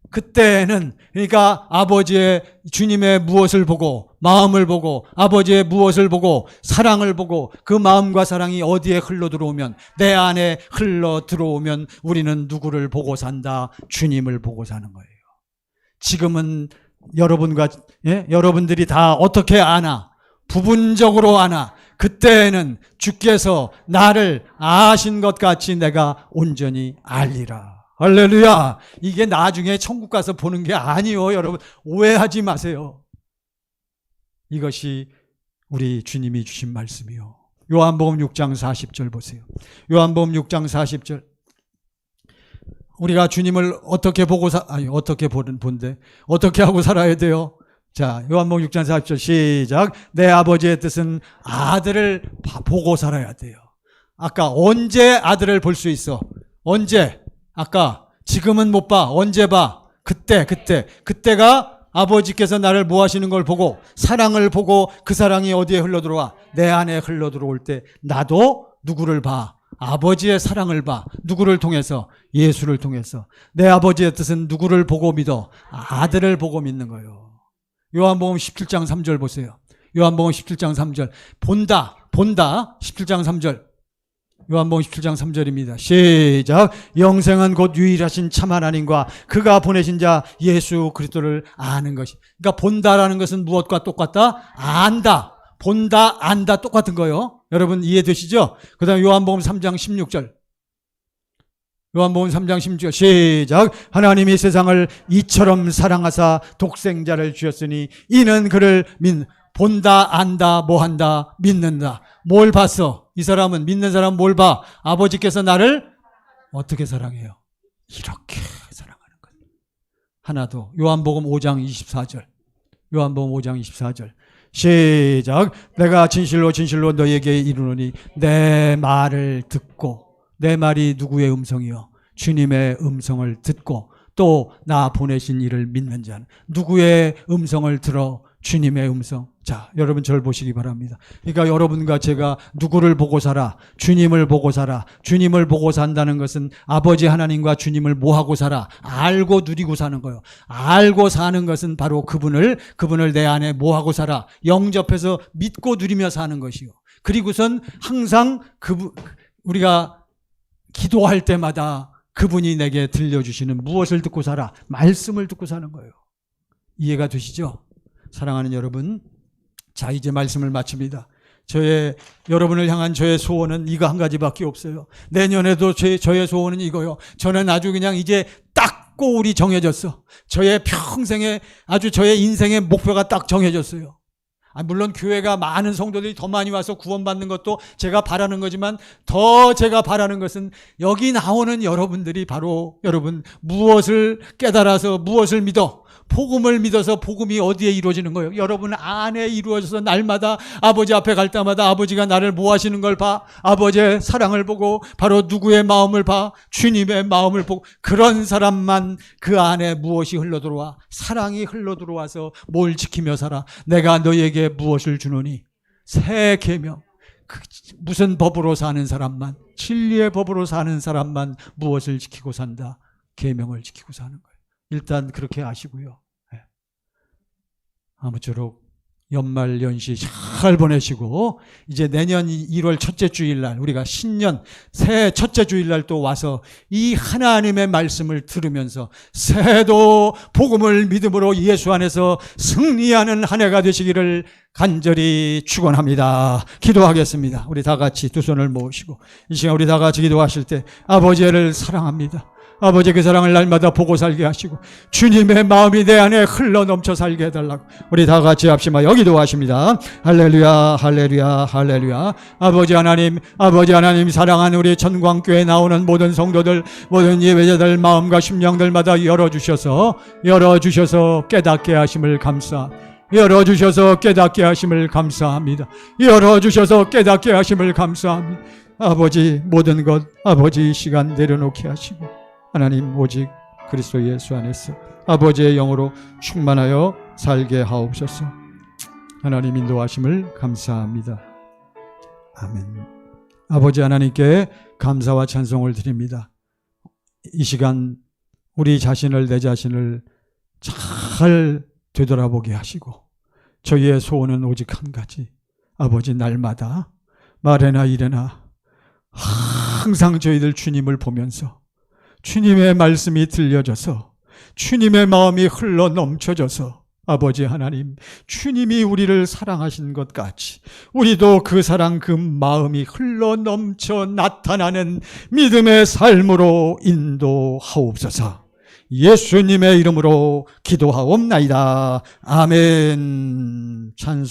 그때는, 그러니까 아버지의 주님의 무엇을 보고, 마음을 보고, 아버지의 무엇을 보고, 사랑을 보고, 그 마음과 사랑이 어디에 흘러들어오면, 내 안에 흘러들어오면 우리는 누구를 보고 산다? 주님을 보고 사는 거예요. 지금은 여러분들이 다 어떻게 아나? 부분적으로 아나? 그때는 주께서 나를 아신 것 같이 내가 온전히 알리라. 할렐루야. 이게 나중에 천국 가서 보는 게 아니요, 여러분. 오해하지 마세요. 이것이 우리 주님이 주신 말씀이요. 요한복음 6장 40절 보세요. 요한복음 6장 40절. 우리가 주님을 어떻게 보고 본데 어떻게 하고 살아야 돼요? 자, 요한복음 6장 40절 시작. 내 아버지의 뜻은 아들을 보고 살아야 돼요. 아까 언제 아들을 볼 수 있어? 언제? 아까 지금은 못 봐. 언제 봐? 그때가 아버지께서 나를 뭐 하시는 걸 보고, 사랑을 보고 그 사랑이 어디에 흘러들어와? 내 안에 흘러들어올 때 나도 누구를 봐? 아버지의 사랑을 봐. 누구를 통해서? 예수를 통해서. 내 아버지의 뜻은 누구를 보고 믿어? 아들을 보고 믿는 거예요. 요한복음 17장 3절 보세요. 요한복음 17장 3절. 본다. 17장 3절. 요한복음 17장 3절입니다. 시작. 영생은 곧 유일하신 참 하나님과 그가 보내신 자 예수 그리스도를 아는 것이. 그러니까 본다라는 것은 무엇과 똑같다? 안다. 본다, 안다 똑같은 거예요. 여러분 이해되시죠? 그 다음에 요한복음 3장 16절. 요한복음 3장 16절 시작. 하나님이 세상을 이처럼 사랑하사 독생자를 주셨으니 이는 그를 본다, 안다, 뭐 한다, 믿는다. 뭘 봤어? 이 사람은, 믿는 사람은 뭘 봐? 아버지께서 나를 어떻게 사랑해요? 이렇게 사랑하는 거예요. 하나 더. 요한복음 5장 24절. 요한복음 5장 24절. 시작. 내가 진실로 진실로 너에게 이르노니 내 말을 듣고, 내 말이 누구의 음성이요? 주님의 음성을 듣고 또 나 보내신 이를 믿는 자는. 누구의 음성을 들어? 주님의 음성. 자, 여러분 저를 보시기 바랍니다. 그러니까 여러분과 제가 누구를 보고 살아? 주님을 보고 살아. 주님을 보고 산다는 것은 아버지 하나님과 주님을 뭐하고 살아? 알고 누리고 사는 거예요. 알고 사는 것은 바로 그분을 내 안에 뭐하고 살아? 영접해서 믿고 누리며 사는 것이요. 그리고선 항상 우리가 기도할 때마다 그분이 내게 들려주시는 무엇을 듣고 살아? 말씀을 듣고 사는 거예요. 이해가 되시죠? 사랑하는 여러분, 자 이제 말씀을 마칩니다. 여러분을 향한 저의 소원은 이거 한 가지밖에 없어요. 내년에도 저의 소원은 이거요. 저는 아주 그냥 이제 딱 골이 정해졌어. 저의 평생에 아주 저의 인생의 목표가 딱 정해졌어요. 물론 교회가 많은 성도들이 더 많이 와서 구원받는 것도 제가 바라는 거지만 더 제가 바라는 것은 여기 나오는 여러분들이 바로 여러분 무엇을 깨달아서 무엇을 믿어? 복음을 믿어서 복음이 어디에 이루어지는 거예요? 여러분 안에 이루어져서 날마다 아버지 앞에 갈 때마다 아버지가 나를 뭐 하시는 걸 봐? 아버지의 사랑을 보고 바로 누구의 마음을 봐? 주님의 마음을 보고 그런 사람만 그 안에 무엇이 흘러들어와? 사랑이 흘러들어와서 뭘 지키며 살아? 내가 너에게 무엇을 주노니? 새 계명. 무슨 법으로 사는 사람만, 진리의 법으로 사는 사람만 무엇을 지키고 산다? 계명을 지키고 사는 거예요. 일단 그렇게 아시고요. 아무쪼록 연말 연시 잘 보내시고 이제 내년 1월 첫째 주일날 우리가 신년 새해 첫째 주일날 또 와서 이 하나님의 말씀을 들으면서 새해도 복음을 믿음으로 예수 안에서 승리하는 한 해가 되시기를 간절히 축원합니다. 기도하겠습니다. 우리 다 같이 두 손을 모으시고 이 시간 우리 다 같이 기도하실 때 아버지를 사랑합니다. 아버지 그 사랑을 날마다 보고 살게 하시고 주님의 마음이 내 안에 흘러 넘쳐 살게 해달라고 우리 다 같이 합심하여 기도하십니다. 할렐루야 할렐루야 할렐루야. 아버지 하나님 사랑하는 우리 전광교회에 나오는 모든 성도들 모든 예배자들 마음과 심령들마다 열어주셔서 깨닫게 하심을 열어주셔서 깨닫게 하심을 감사합니다. 열어주셔서 깨닫게 하심을 감사합니다. 아버지 모든 것 아버지 시간 내려놓게 하시고 하나님 오직 그리스도 예수 안에서 아버지의 영으로 충만하여 살게 하옵소서. 하나님 인도하심을 감사합니다. 아멘. 아버지 하나님께 감사와 찬송을 드립니다. 이 시간 우리 자신을 내 자신을 잘 되돌아보게 하시고 저희의 소원은 오직 한 가지. 아버지 날마다 말에나 일에나 항상 저희들 주님을 보면서 주님의 말씀이 들려져서 주님의 마음이 흘러 넘쳐져서 아버지 하나님 주님이 우리를 사랑하신 것 같이 우리도 그 사랑 그 마음이 흘러 넘쳐 나타나는 믿음의 삶으로 인도하옵소서. 예수님의 이름으로 기도하옵나이다. 아멘. 찬송